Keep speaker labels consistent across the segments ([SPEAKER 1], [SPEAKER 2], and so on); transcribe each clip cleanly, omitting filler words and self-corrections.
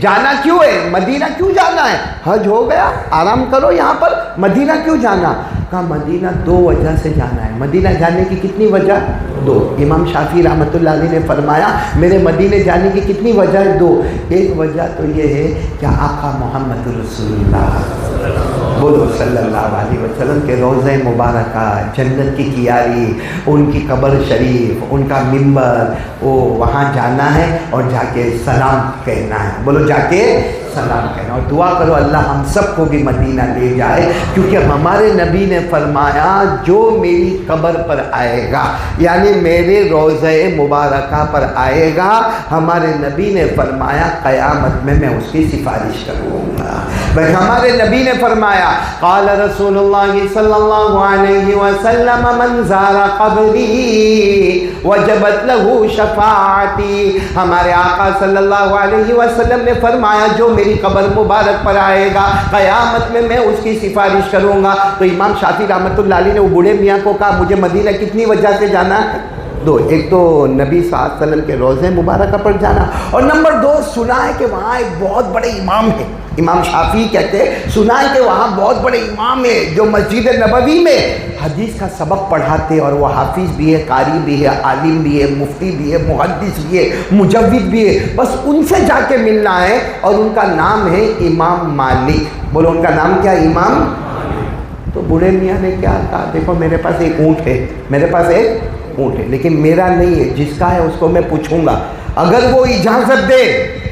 [SPEAKER 1] جانا کیوں ہے؟ مدینہ کیوں جانا ہے؟ حج ہو گیا، آرام کرو یہاں پر، مدینہ کیوں جانا؟ کہا مدینہ دو وجہ سے جانا ہے۔ مدینہ جانے کی کتنی وجہ؟ دو۔ امام شافعی رحمۃ اللہ علیہ نے فرمایا میرے مدینہ جانے کی کتنی وجہ ہے؟ دو۔ ایک وجہ تو یہ ہے کہ آقا محمد رسول اللہ بولو صلی اللہ علیہ وسلم کے روضہ مبارکہ، جنت کی کیاری، ان کی قبر شریف، ان کا منبر، وہ وہاں جانا ہے اور جا کے سلام کہنا ہے۔ بولو جا کے سلام کہنا، اور دعا کرو اللہ ہم سب کو بھی مدینہ لے جائے، کیونکہ ہمارے نبی نے فرمایا جو میری قبر پر آئے گا، یعنی میرے روضہ مبارکہ پر آئے گا، ہمارے نبی نے فرمایا قیامت میں اس کی سفارش کروں گا۔ بھائی ہمارے نبی نے فرمایا قال رسول اللہ صلی اللہ علیہ وسلم من زار قبری وجبت له شفاعتی، ہمارے آقا صلی اللہ علیہ وسلم نے فرمایا جو میری قبر مبارک پر آئے گا قیامت میں اس کی سفارش کروں گا۔ تو امام شافعی رحمۃ اللہ علیہ نے وہ بوڑھے میاں کو کہا مجھے مدینہ کتنی وجہ سے جانا ہے؟ دو۔ ایک تو نبی صلی اللہ علیہ وسلم کے روضے مبارکہ پر جانا، اور نمبر دو سنا ہے کہ وہاں ایک بہت بڑے امام ہیں، امام شافعی کہتے ہیں سنا ہے کہ وہاں بہت بڑے امام ہیں جو مسجد نبوی میں حدیث کا سبق پڑھاتے، اور وہ حافظ بھی ہے، قاری بھی ہے، عالم بھی ہے، مفتی بھی ہے، محدث بھی ہے، مجود بھی ہے، بس ان سے جا کے ملنا ہے، اور ان کا نام ہے امام مالک۔ بولو ان کا نام کیا؟ امام مالک۔ تو بوڑھے میاں نے کیا کہا دیکھو میرے پاس ایک اونٹ ہے، میرے پاس ایک اونٹ ہے، لیکن میرا نہیں ہے، جس کا ہے اس کو میں پوچھوں گا، اگر وہ اجازت دے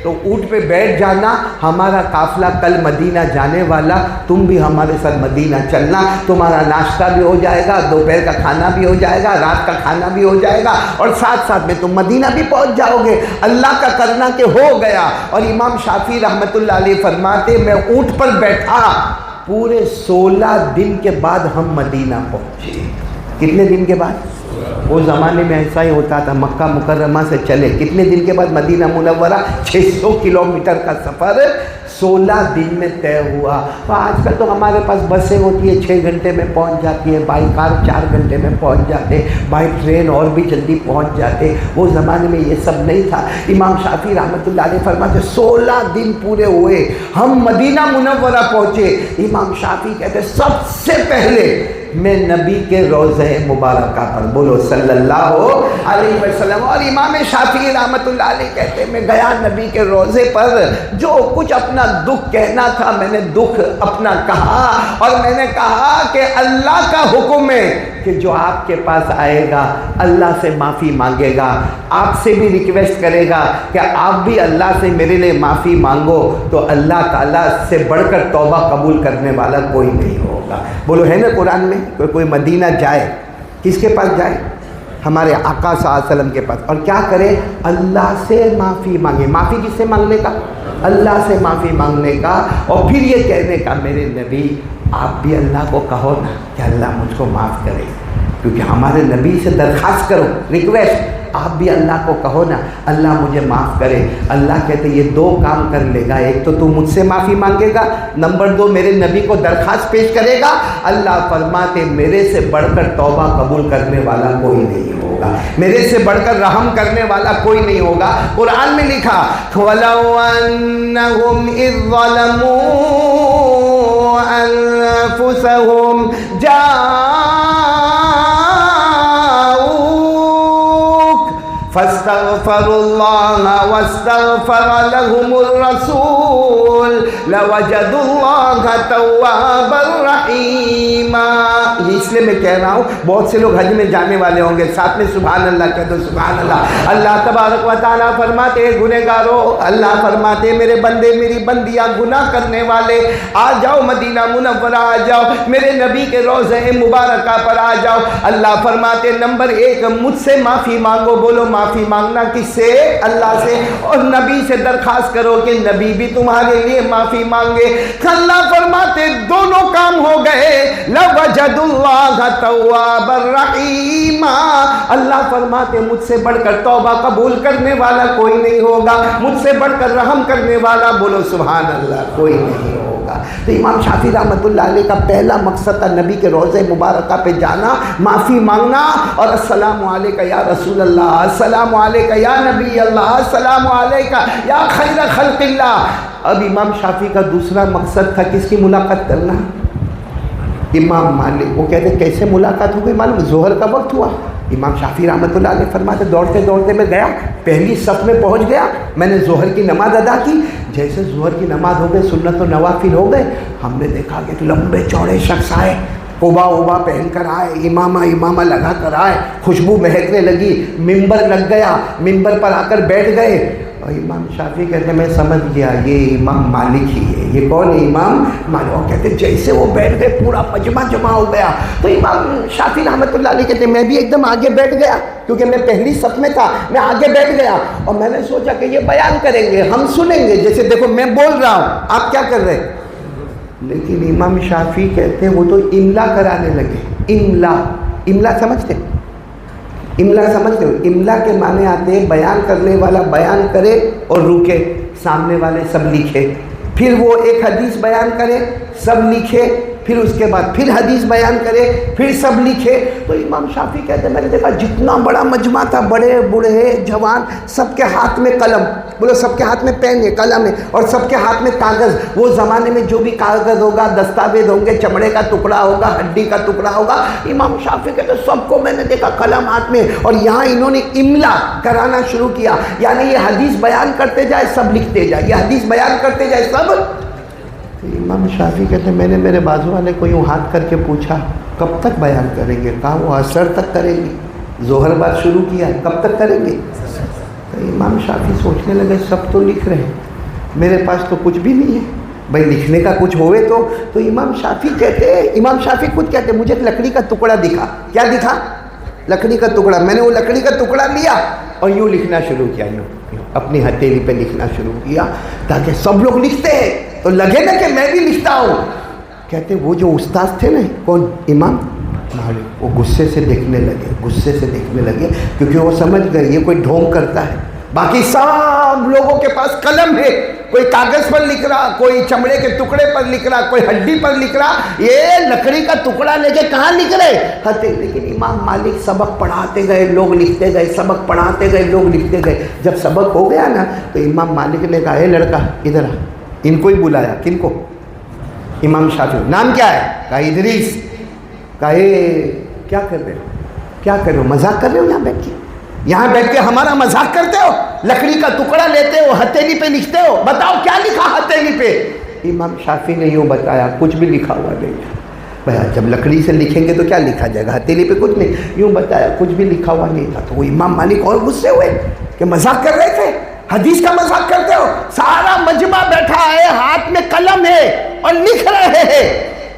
[SPEAKER 1] تو اونٹ پہ بیٹھ جانا، ہمارا قافلہ کل مدینہ جانے والا، تم بھی ہمارے ساتھ مدینہ چلنا، تمہارا ناشتہ بھی ہو جائے گا، دوپہر کا کھانا بھی ہو جائے گا، رات کا کھانا بھی ہو جائے گا، اور ساتھ ساتھ میں تم مدینہ بھی پہنچ جاؤ گے۔ اللہ کا کرنا کہ ہو گیا، اور امام شافعی رحمۃ اللہ علیہ فرماتے میں اونٹ پر بیٹھا، پورے 16 دن کے بعد ہم مدینہ پہنچے۔ کتنے دن کے بعد؟ وہ زمانے میں ایسا ہی ہوتا تھا، مکہ مکرمہ سے چلے کتنے دن کے بعد مدینہ منورہ 600 کلومیٹر کا سفر 16 دن میں طے ہوا۔ تو آج کل تو ہمارے پاس بسیں ہوتی ہیں 6 گھنٹے میں پہنچ جاتی ہیں، بائی کار 4 گھنٹے میں پہنچ جاتے، بائی ٹرین اور بھی جلدی پہنچ جاتے، وہ زمانے میں یہ سب نہیں تھا۔ امام شافعی رحمۃ اللہ علیہ فرماتے 16 دن پورے ہوئے ہم مدینہ منورہ پہنچے۔ امام شافعی کہتے سب سے پہلے میں نبی کے روضہ مبارکہ پر، بولو صلی اللہ علیہ وسلم، اور امام شافعی رحمۃ اللہ علیہ کہتے میں گیا نبی کے روضے پر، جو کچھ اپنا دکھ کہنا تھا میں نے دکھ اپنا کہا، اور میں نے کہا کہ اللہ کا حکم ہے کہ جو آپ کے پاس آئے گا اللہ سے معافی مانگے گا، آپ سے بھی ریکویسٹ کرے گا کہ آپ بھی اللہ سے میرے لیے معافی مانگو، تو اللہ تعالیٰ سے بڑھ کر توبہ قبول کرنے والا کوئی نہیں ہوگا۔ بولو ہے نا قرآن میں کوئی مدینہ جائے کس کے پاس جائے؟ ہمارے آقا صلی اللہ علیہ وسلم کے پاس، اور کیا کرے؟ اللہ سے معافی مانگے۔ معافی کس سے مانگنے کا؟ اللہ سے معافی مانگنے کا، اور پھر یہ کہنے کا میرے نبی آپ بھی اللہ کو کہو نا کہ اللہ مجھ کو معاف کرے، کیونکہ ہمارے نبی سے درخواست کرو، ریکویسٹ، آپ بھی اللہ کو کہو نا اللہ مجھے معاف کرے۔ اللہ کہتے یہ 2 کام کر لے گا، ایک تو مجھ سے معافی مانگے گا، نمبر 2 میرے نبی کو درخواست پیش کرے گا، اللہ فرماتے میرے سے بڑھ کر توبہ قبول کرنے والا کوئی نہیں ہوگا، میرے سے بڑھ کر رحم کرنے والا کوئی نہیں ہوگا۔ قرآن میں لکھا وَلَوْ أَنَّهُمْ إِذ ظَلَمُوا أَنفُسَهُمْ فاستغفروا الله واستغفر لهم الرسول لوجدوا الله توابا رحيما۔ اس لیے میں کہہ رہا ہوں بہت سے لوگ حج میں جانے والے ہوں گے، ساتھ میں سبحان اللہ کہہ دو، سبحان اللہ۔ اللہ تبارک و تعالیٰ فرماتے گنہگارو، اللہ فرماتے میرے بندے میری بندیاں گناہ کرنے والے آ جاؤ مدینہ منورہ آ جاؤ، میرے نبی کے روضہ مبارکہ پر آ جاؤ۔ اللہ فرماتے نمبر 1 مجھ سے معافی مانگو، بولو معافی مانگنا کس سے؟ اللہ سے، اور نبی سے درخواست کرو کہ نبی بھی تمہارے لیے معافی مانگے۔ اللہ فرماتے دونوں کام ہو گئے، لَوَجَدُوا اللَّهَ تَوَّابًا رَحِيمًا۔ اللہ فرماتے مجھ سے بڑھ کر توبہ قبول کرنے والا کوئی نہیں ہوگا، مجھ سے بڑھ کر رحم کرنے والا، بولو سبحان اللہ، کوئی نہیں ہوگا۔ ہوگا. تو امام شافعی رحمۃ اللہ علیہ کا پہلا مقصد تھا نبی کے روضہ مبارکہ پہ جانا, معافی مانگنا اور السلام علیکہ یا رسول اللہ, السلام علیکہ یا نبی اللہ, السلام علیکہ یا خیر خلق اللہ. اب امام شافعی کا دوسرا مقصد تھا کس کی ملاقات کرنا؟ امام مالک. وہ کہتے کیسے ملاقات ہو گئی معلوم؟ ظہر کا وقت ہوا, امام شافعی رحمۃ اللہ علیہ فرماتے دوڑتے دوڑتے میں گیا, پہلی صف میں پہنچ گیا, میں نے ظہر کی نماز ادا کی. جیسے ظہر کی نماز ہو گئی, سنت و نوافل ہو گئے, ہم نے دیکھا کہ لمبے چوڑے شخص آئے, قبا پہن کر آئے, امامہ لگا کر آئے, خوشبو مہکنے لگی, ممبر لگ گیا, ممبر پر آ کر بیٹھ گئے. اور امام شافعی کہتے میں سمجھ گیا یہ امام مالک ہی ہے. یہ کون ہے؟ امام مالک. اور کہتے جیسے وہ بیٹھ گئے پورا مجمع جمع ہو گیا. تو امام شافعی رحمۃ اللہ علیہ کہتے میں بھی ایک دم آگے بیٹھ گیا, کیونکہ میں پہلی صف میں تھا, میں آگے بیٹھ گیا اور میں نے سوچا کہ یہ بیان کریں گے, ہم سنیں گے, جیسے دیکھو میں بول رہا ہوں آپ کیا کر رہے ہیں. لیکن امام شافعی کہتے ہیں وہ تو املا کرانے لگے. املا سمجھتے ہیں؟ املا سمجھتے ہو؟ املا کے معنی آتے ہیں بیان کرنے والا بیان کرے اور رکے, سامنے والے سب لکھے, پھر وہ ایک حدیث بیان کرے سب لکھے, پھر اس کے بعد پھر حدیث بیان کرے پھر سب لکھے. تو امام شافعی کہتے ہیں میں نے دیکھا جتنا بڑا مجمع تھا, بڑے بوڑھے جوان, سب کے ہاتھ میں قلم, بولو سب کے ہاتھ میں پین ہے, قلم ہے, اور سب کے ہاتھ میں کاغذ. وہ زمانے میں جو بھی کاغذ ہوگا, دستاویز ہوں گے, چمڑے کا ٹکڑا ہوگا, ہڈی کا ٹکڑا ہوگا. امام شافعی کہتے ہیں سب کو میں نے دیکھا قلم ہاتھ میں, اور یہاں انہوں نے املا کرانا شروع کیا, یعنی یہ حدیث بیان کرتے جائے سب لکھتے جائے, یہ حدیث بیان کرتے جائے سب. امام شافعی کہتے ہیں میں نے میرے بازو والے کو یوں ہاتھ کر کے پوچھا کب تک بیان کریں گے؟ کہا وہ عصر تک کریں گے, ظہر بعد شروع کیا ہے, کب تک کریں گے؟ تو امام شافعی سوچنے لگے سب تو لکھ رہے ہیں, میرے پاس تو کچھ بھی نہیں ہے, بھائی لکھنے کا کچھ ہوئے تو. تو امام شافعی کہتے ہیں, امام شافعی خود کہتے ہیں مجھے ایک لکڑی کا ٹکڑا دکھا. کیا دکھا؟ لکڑی کا ٹکڑا. میں نے وہ لکڑی کا ٹکڑا لیا اور یوں لکھنا شروع کیا, یوں اپنی ہتھیلی پہ لکھنا شروع کیا, تاکہ سب لوگ لکھتے ہیں تو لگے نا کہ میں بھی لکھتا ہوں. کہتے وہ جو استاد تھے نا, کون؟ امام مالک, وہ غصے سے دیکھنے لگے, کیونکہ وہ سمجھ گئے یہ کوئی ڈھونگ کرتا ہے. باقی سب لوگوں کے پاس قلم ہے, کوئی کاغذ پر لکھ رہا, کوئی چمڑے کے ٹکڑے پر لکھ رہا, کوئی ہڈی پر لکھ رہا, یہ لکڑی کا ٹکڑا لے کے کہاں لکھ رہے؟ لیکن امام مالک سبق پڑھاتے گئے, لوگ لکھتے گئے, سبق پڑھاتے گئے, لوگ لکھتے گئے. جب سبق ہو گیا نا تو امام مالک نے کہا اے لڑکا ادھر آ. ان کو ہی بلایا. کن کو؟ امام شافعی. نام کیا ہے؟ کہا ادریس. کہا کیا کر رہے ہو؟ مذاق کر رہے ہو یہاں بیٹھ کے ہمارا مذاق کرتے ہو؟ لکڑی کا ٹکڑا لیتے ہو, ہتھیلی پہ لکھتے ہو, بتاؤ کیا لکھا ہتھیلی پہ؟ امام شافعی نے یوں بتایا کچھ بھی لکھا ہوا نہیں تھا. بھائی جب لکڑی سے لکھیں گے تو کیا لکھا جائے گا, ہتھیلی پہ کچھ نہیں. یوں بتایا کچھ بھی لکھا ہوا نہیں تھا. تو وہ امام مالک اور غصے ہوئے کہ مذاق کر رہے تھے, حدیث کا مذاق کرتے ہو, سارا مجمع بیٹھا ہے, ہاتھ میں قلم ہے اور لکھ رہے ہیں,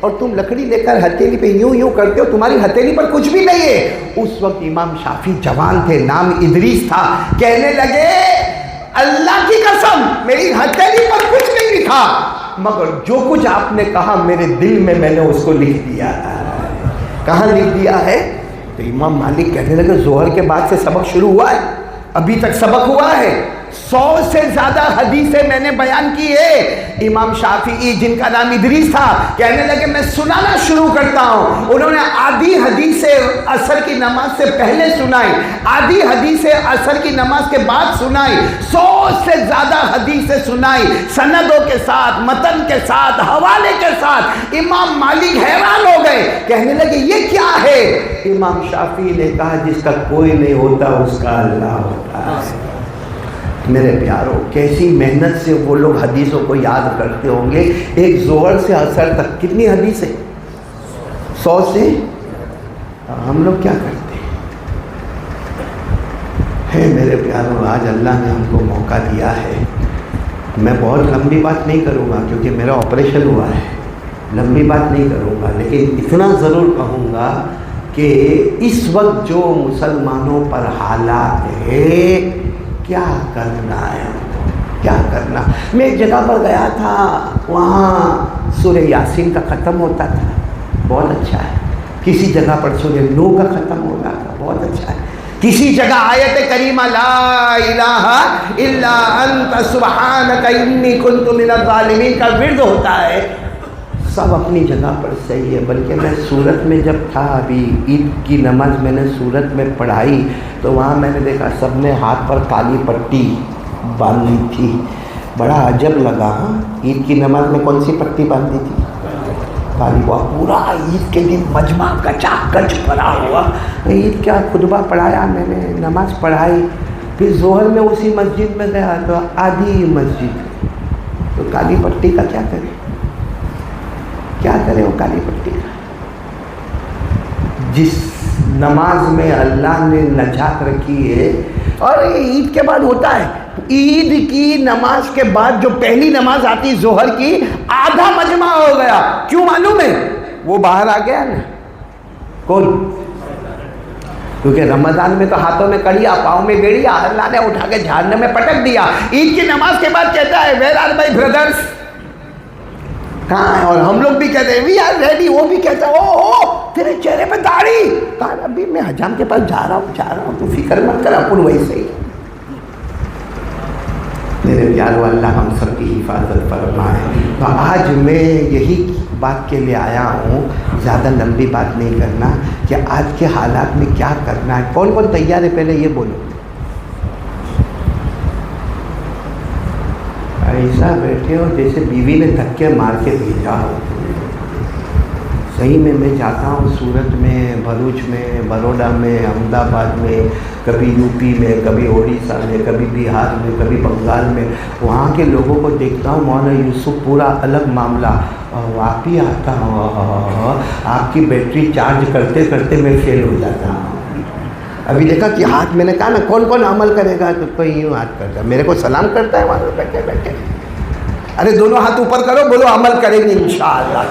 [SPEAKER 1] اور تم لکڑی لے کر ہتھیلی پہ یوں کرتے ہو, تمہاری ہتھیلی پر کچھ بھی نہیں ہے. اس وقت امام شافعی جوان تھے, نام ادریس تھا. کہنے لگے اللہ کی قسم میری ہتھیلی پر کچھ نہیں لکھا, مگر جو کچھ آپ نے کہا میرے دل میں نے اس کو لکھ دیا. کہاں لکھ دیا ہے؟ تو امام مالک کہنے لگے ظہر کے بعد سے سبق شروع ہوا ہے, ابھی تک سبق ہوا ہے, 100 سے زیادہ حدیثیں میں نے بیان کی ہے. امام شافعی جن کا نام ادریس تھا کہنے لگے میں سنانا شروع کرتا ہوں. انہوں نے آدھی حدیثیں عصر کی نماز سے پہلے سنائی, آدھی حدیثیں عصر کی نماز کے بعد سنائی, 100 سے زیادہ حدیثیں سنائی, سندوں کے ساتھ, متن کے ساتھ, حوالے کے ساتھ. امام مالک حیران ہو گئے, کہنے لگے یہ کیا ہے؟ امام شافعی نے کہا جس کا کوئی نہیں ہوتا اس کا اللہ ہوتا ہے. میرے پیاروں, کیسی محنت سے وہ لوگ حدیثوں کو یاد کرتے ہوں گے. ایک ظہر سے عصر تک کتنی حدیثیں؟ 100 سے. ہم لوگ کیا کرتے ہیں میرے پیاروں؟ آج اللہ نے ہم کو موقع دیا ہے. میں بہت لمبی بات نہیں کروں گا کیونکہ میرا آپریشن ہوا ہے, لمبی بات نہیں کروں گا, لیکن اتنا ضرور کہوں گا کہ اس وقت جو مسلمانوں پر حالات ہے, کیا کرنا ہے, کیا کرنا. میں ایک جگہ پر گیا تھا, وہاں سورہ یاسین کا ختم ہوتا تھا, بہت اچھا ہے. کسی جگہ پر سورہ نو کا ختم ہو رہا تھا, بہت اچھا ہے. کسی جگہ آیت کریمہ لا الہ الا انت سبحانک انی کنت من الظالمین کا ورد ہوتا ہے، سب اپنی جگہ پر صحیح ہے، بلکہ میں سورت میں جب تھا ابھی عید کی نماز میں نے سورت میں پڑھائی تو وہاں میں نے دیکھا سب نے ہاتھ پر کالی پٹی باندھی تھی، بڑا عجب لگا۔ عید کی نماز میں کون سی پٹی باندھی تھی؟ کالی۔ ہوا پورا عید کے دن مجمع کچا کچ بھرا ہوا، عید کا خطبہ پڑھایا میں نے، نماز پڑھائی، پھر ظہر میں اسی مسجد میں گیا تو آدھی مسجد، تو کالی پٹی کا کیا کرے، کیا کرے وہ کالی پٹی کا؟ جس نماز میں اللہ نے نجات رکھی ہے، اور یہ عید کے بعد ہوتا ہے، عید کی نماز کے بعد جو پہلی نماز آتی ظہر کی، آدھا مجمع ہو گیا، کیوں معلوم ہے؟ وہ باہر آ گیا نا، کون؟ کیونکہ رمضان میں تو ہاتھوں میں کڑیا، پاؤں میں بیڑیا، اللہ نے اٹھا کے جہنم میں پٹک دیا۔ عید کی نماز کے بعد کہتا ہے ویئر آر مائی برادرز، کہاں ہے؟ اور ہم لوگ بھی کہتے ہیں وی آر ریڈی، وہ بھی کہتا ہے او تیرے چہرے پہ داڑھی، کہا ابھی میں حجام کے پاس جا رہا ہوں، تو فکر مت کر، اپن ویسے ہی۔ میرے پیارو اللہ ہم سب کی حفاظت فرمائے۔ تو آج میں یہی بات کے لیے آیا ہوں، زیادہ لمبی بات نہیں کرنا، کہ آج کے حالات میں کیا کرنا ہے۔ کون کون تیار ہے پہلے یہ بولو؟ ایسا بیٹھے ہو جیسے بیوی نے دھکے مار کے بھیجا ہو۔ صحیح میں جاتا ہوں سورت میں، بھروچ میں، بروڈا میں، احمد آباد میں، کبھی یو پی میں، کبھی اڑیسہ میں، کبھی بہار میں، کبھی بنگال میں، وہاں کے لوگوں کو دیکھتا ہوں مولانا یوسف پورا الگ معاملہ، آپ ہی آتا ہوں، آپ کی بیٹری چارج کرتے کرتے میں فیل ہو جاتا ہوں۔ ابھی دیکھا کہ ہاتھ، میں نے کہا نا کون کون عمل کرے گا، تو کوئی یوں ہاتھ کرتا ہے، میرے کو سلام کرتا ہے وہاں بیٹھے بیٹھے، ارے دونوں ہاتھ اوپر کرو، بولو عمل کریں گے انشاءاللہ۔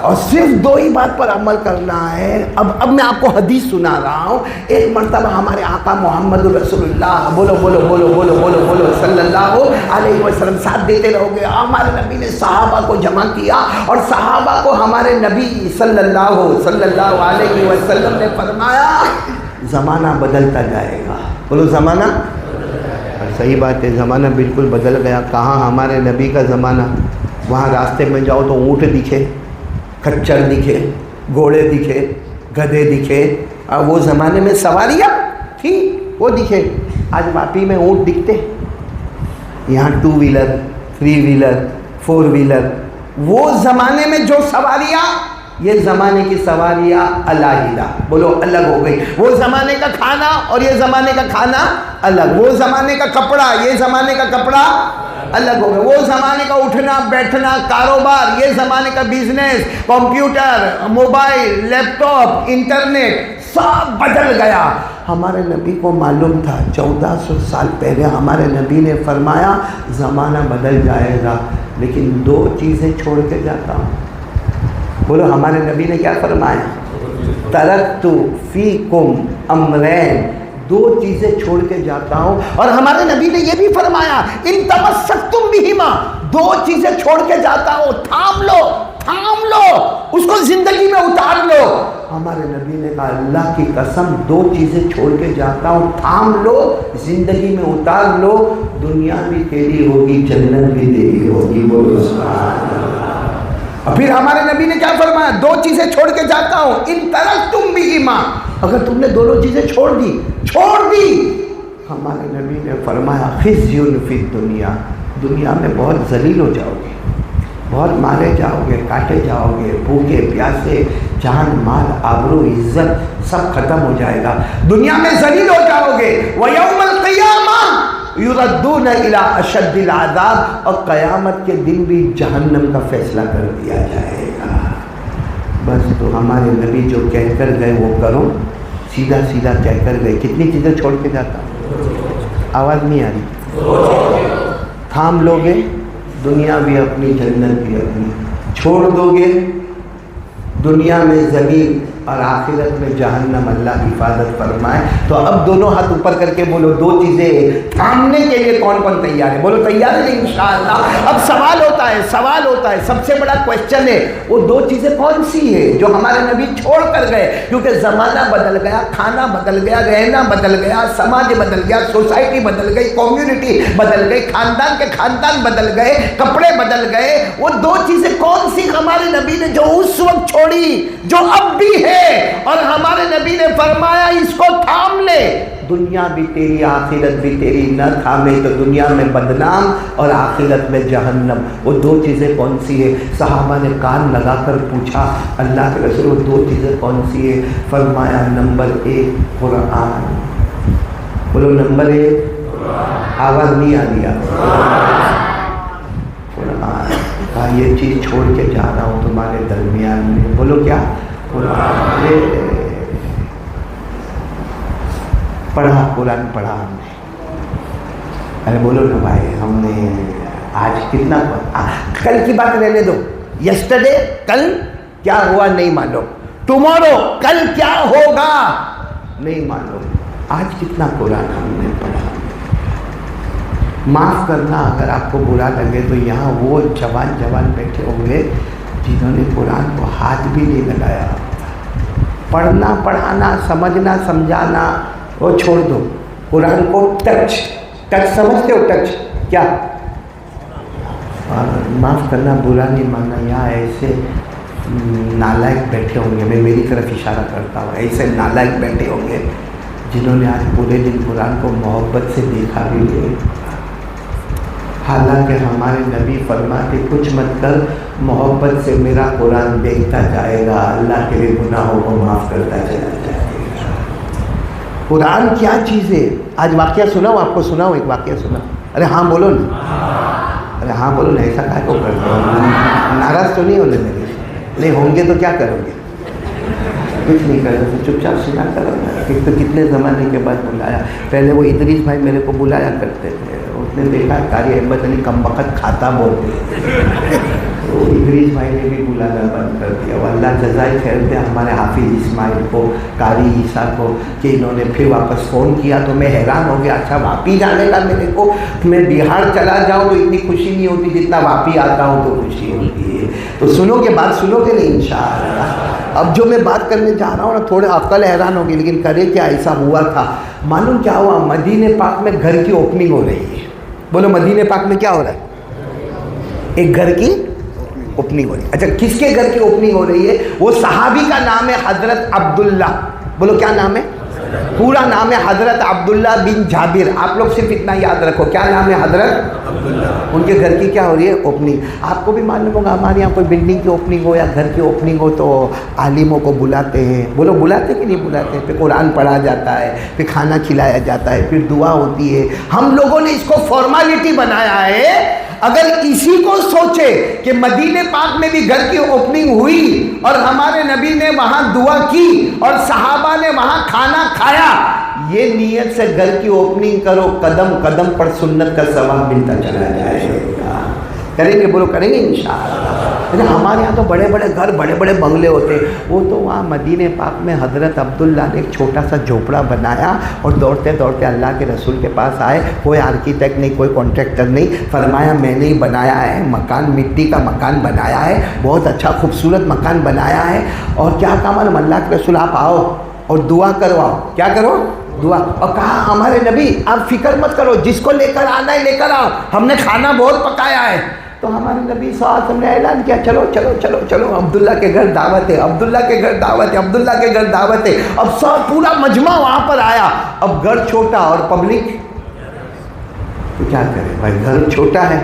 [SPEAKER 1] اور صرف دو ہی بات پر عمل کرنا ہے۔ اب میں آپ کو حدیث سنا رہا ہوں۔ ایک مرتبہ ہمارے آقا محمد رسول اللہ، بولو بولو بولو بولو بولو بولو صلی اللہ علیہ وسلم، ساتھ دیتے رہو گے، ہمارے نبی نے صحابہ کو جمع کیا، اور صحابہ کو ہمارے نبی صلی اللہ علیہ وسلم نے فرمایا زمانہ بدلتا جائے گا، بولو زمانہ، اور صحیح بات ہے، زمانہ بالکل بدل گیا۔ کہاں ہمارے نبی کا زمانہ، وہاں راستے میں جاؤ تو اونٹ دکھے، کچر دکھے، گھوڑے دکھے، گدھے دکھے، اور وہ زمانے میں سواریاں تھی وہ دکھے۔ آج واپی میں اونٹ دکھتے، یہاں 2 ویلر، 3 ویلر، 4 ویلر، وہ زمانے میں جو سواریاں، یہ زمانے کی سواریاں علیحدہ، بولو الگ ہو گئی۔ وہ زمانے کا کھانا اور یہ زمانے کا کھانا الگ، وہ زمانے کا کپڑا، یہ زمانے کا کپڑا الگ ہو گیا، وہ زمانے کا اٹھنا بیٹھنا کاروبار، یہ زمانے کا بزنس، کمپیوٹر، موبائل، لیپ ٹاپ، انٹرنیٹ، سب بدل گیا۔ ہمارے نبی کو معلوم تھا، 1400 سال پہلے ہمارے نبی نے فرمایا زمانہ بدل جائے گا، لیکن 2 چیزیں چھوڑ کے جاتا ہوں، بولو ہمارے نبی نے کیا فرمایا؟ ترکت فیکم امرین، 2 چیزیں چھوڑ کے جاتا ہوں، اور ہمارے نبی نے یہ بھی فرمایا ان تمسکتم بہما، 2 چیزیں چھوڑ کے جاتا ہوں، تھام لو، تھام لو، اس کو زندگی میں اتار لو۔ ہمارے نبی نے کہا اللہ کی قسم 2 چیزیں چھوڑ کے جاتا ہوں، تھام لو، زندگی میں اتار لو، دنیا بھی تیری ہوگی، جنت بھی تیری ہوگی، بولو سبحان اللہ۔ اور پھر ہمارے نبی نے کیا فرمایا؟ 2 چیزیں چھوڑ کے جاتا ہوں، ان ترکتم بہما، اگر تم نے دونوں چیزیں چھوڑ دی، ہمارے نبی نے فرمایا خزی فی الدنیا، دنیا میں بہت ذلیل ہو جاؤ گے، بہت مارے جاؤ گے، کاٹے جاؤ گے، بھوکے پیاسے، جان مال آبرو عزت سب ختم ہو جائے گا، دنیا میں ذلیل ہو جاؤ گے۔ وَيَوْمَ الْقِيَامَةِ يُرَدُّونَ إِلَىٰ أَشَدِّ الْعَذَابِ، اور قیامت کے دن بھی جہنم کا فیصلہ کر دیا جائے گا۔ بس تو ہمارے نبی جو کہہ کر گئے وہ کرو، سیدھا سیدھا کہہ کر گئے۔ کتنی چیزیں چھوڑ کے جاتا ہوں؟ آواز نہیں آ رہی؟ تھام لو گے، دنیا بھی اپنی، جنت بھی اپنی، چھوڑ دو گے، دنیا میں ذلیل اور آخرت میں جہنم اللہ حفاظت فرمائے۔ تو اب دونوں ہاتھ اوپر کر کے بولو دو چیزیں تھامنے کے لیے کون کون تیار ہے؟ بولو تیار ہے انشاءاللہ۔ اب سوال ہوتا ہے سب سے بڑا کوشچن ہے وہ دو چیزیں کون سی ہے جو ہمارے نبی چھوڑ کر گئے؟ کیونکہ زمانہ بدل گیا، کھانا بدل گیا، رہنا بدل گیا، سماج بدل گیا، سوسائٹی بدل گئی، کمیونٹی بدل گئی، خاندان کے خاندان بدل گئے، کپڑے بدل گئے۔ وہ دو چیزیں کون سی ہمارے نبی نے جو اس وقت چھوڑی جو اب بھی ہے، اور ہمارے نبی نے فرمایا اس کو تھام لے، دنیا بھی تیری آخرت بھی تیری، نہ تھامے تو دنیا میں بدنام اور آخرت میں جہنم۔ وہ دو چیزیں کون سی ہے؟ صحابہ نے کان لگا کر پوچھا اللہ کے رسول وہ دو چیزیں کون سی ہے؟ فرمایا نمبر 1 قرآن۔ بولو نمبر 1، آواز نہیں آ رہی قرآن۔ کہا یہ چیز چھوڑ کے جا رہا ہوں تمہارے درمیان میں، بولو کیا؟ قرآن قرآن پڑھا ہم نے۔ ارے بولو نا بھائی، ہم نے آج کتنا کل کی بات رہنے دو، یسٹرڈے کل کیا ہوا نہیں معلوم، ٹمورو کل کیا ہوگا نہیں معلوم، آج کتنا قرآن ہم نے پڑھا۔ معاف کرنا اگر آپ کو برا لگے تو یہاں وہ جوان بیٹھے ہوں گے جنہوں نے قرآن کو ہاتھ بھی نہیں لگایا۔ پڑھنا پڑھانا سمجھنا سمجھانا وہ چھوڑ دو، قرآن کو ٹچ سمجھتے ہو؟ ٹچ کیا؟ اور معاف کرنا برا نہیں ماننا، یہاں ایسے نالائق بیٹھے ہوں گے، میں میری طرف اشارہ کرتا ہوں، ایسے نالائق بیٹھے ہوں گے جنہوں نے آج پورے دن قرآن کو محبت سے دیکھا بھی نہیں۔ حالانکہ ہمارے نبی فرماتے کچھ مت کر، محبت سے میرا قرآن دیکھتا جائے گا، اللہ تیرے گناہوں کو معاف کرتا چلا جائے گا۔ قرآن کیا چیز ہے؟ آج واقعہ سناؤ آپ کو، سناؤ ایک واقعہ سناؤ۔ ارے ہاں بولو نا، ارے ہاں بولو نا، ایسا کیا کو کرتے ہو؟ ناراض تو نہیں ہونے میرے؟ نہیں ہوں گے تو کیا کرو گے؟ کچھ نہیں کرے تو چپ چاپ سنا کرو نا۔ ایک تو کتنے زمانے کے بعد بلایا، پہلے وہ ادریس بھائی میرے کو بلایا کرتے تھے، اس نے دیکھا قاری احمد علی کم وقت کھاتا بولتے، تو ادریس بھائی نے بھی بلانا بند کر دیا۔ وہ اللہ جزائے خیر دے ہمارے حافظ اسماعیل کو، قاری عیسیٰ کو، کہ انہوں نے پھر واپس فون کیا تو میں حیران ہو گیا، اچھا واپی جانے کا میرے کو، میں بہار چلا جاؤں تو اتنی خوشی نہیں ہوتی جتنا واپی آتا ہوں تو خوشی ہوتی ہے۔ تو سنو گے بات، سنو گے نہیں انشاءاللہ؟ اب جو میں بات کرنے جا رہا ہوں نا، تھوڑے عقل حیران ہوگی، لیکن کرے کیا، ایسا ہوا تھا۔ معلوم کیا ہوا؟ مدینہ پاک میں گھر کی اوپننگ ہو رہی ہے۔ بولو مدینہ پاک میں کیا ہو رہا ہے؟ ایک گھر کی اوپننگ ہو رہی ہے۔ اچھا کس کے گھر کی اوپننگ ہو رہی ہے؟ وہ صحابی کا نام ہے حضرت عبداللہ۔ بولو کیا نام ہے؟ پورا نام ہے حضرت عبداللہ بن جابر۔ آپ لوگ صرف اتنا یاد رکھو، کیا نام ہے؟ حضرت عبداللہ۔ ان کے گھر کی کیا ہو رہی ہے؟ اوپننگ۔ آپ کو بھی معلوم ہوگا ہمارے یہاں کوئی بلڈنگ کی اوپننگ ہو یا گھر کی اوپننگ ہو تو عالموں کو بلاتے ہیں۔ بولو بلاتے کہ نہیں بلاتے؟ پھر قرآن پڑھا جاتا ہے، پھر کھانا کھلایا جاتا ہے، پھر دعا ہوتی ہے۔ ہم لوگوں نے اس کو فارمیلٹی بنایا ہے۔ اگر اسی کو سوچے کہ مدینہ پاک میں بھی گھر کی اوپننگ ہوئی اور ہمارے نبی نے وہاں دعا کی اور صحابہ نے وہاں کھانا کھایا، یہ نیت سے گھر کی اوپننگ کرو، قدم قدم پر سنت کا ثواب ملتا چلا جائے گا۔ کریں گے؟ بولو کریں گے انشاءاللہ۔ ہمارے یہاں تو بڑے بڑے گھر، بڑے بڑے بنگلے ہوتے ہیں، وہ تو وہاں مدینہ پاک میں حضرت عبداللہ نے ایک چھوٹا سا جھوپڑا بنایا اور دوڑتے دوڑتے اللہ کے رسول کے پاس آئے۔ کوئی آرکیٹیکٹ نہیں، کوئی کانٹریکٹر نہیں، فرمایا میں نے ہی بنایا ہے، مکان مٹی کا مکان بنایا ہے، بہت اچھا خوبصورت مکان بنایا ہے، اور کیا کام ہے؟ اللہ کے رسول آپ آؤ اور دعا کرواؤ۔ کیا کرو؟ دعا۔ اور کہا ہمارے نبی آپ فکر مت کرو، جس کو لے کر آنا ہے لے کر آؤ، ہم نے کھانا بہت پکایا ہے۔ تو ہمارے نبی صلی اللہ علیہ وسلم نے اعلان کیا چلو چلو چلو چلو، عبداللہ کے گھر دعوت ہے، عبداللہ کے گھر دعوت ہے، عبداللہ کے گھر دعوت ہے۔ اب سب پورا مجمع وہاں پر آیا۔ اب گھر چھوٹا اور پبلک تو کیا کرے بھائی، گھر چھوٹا ہے،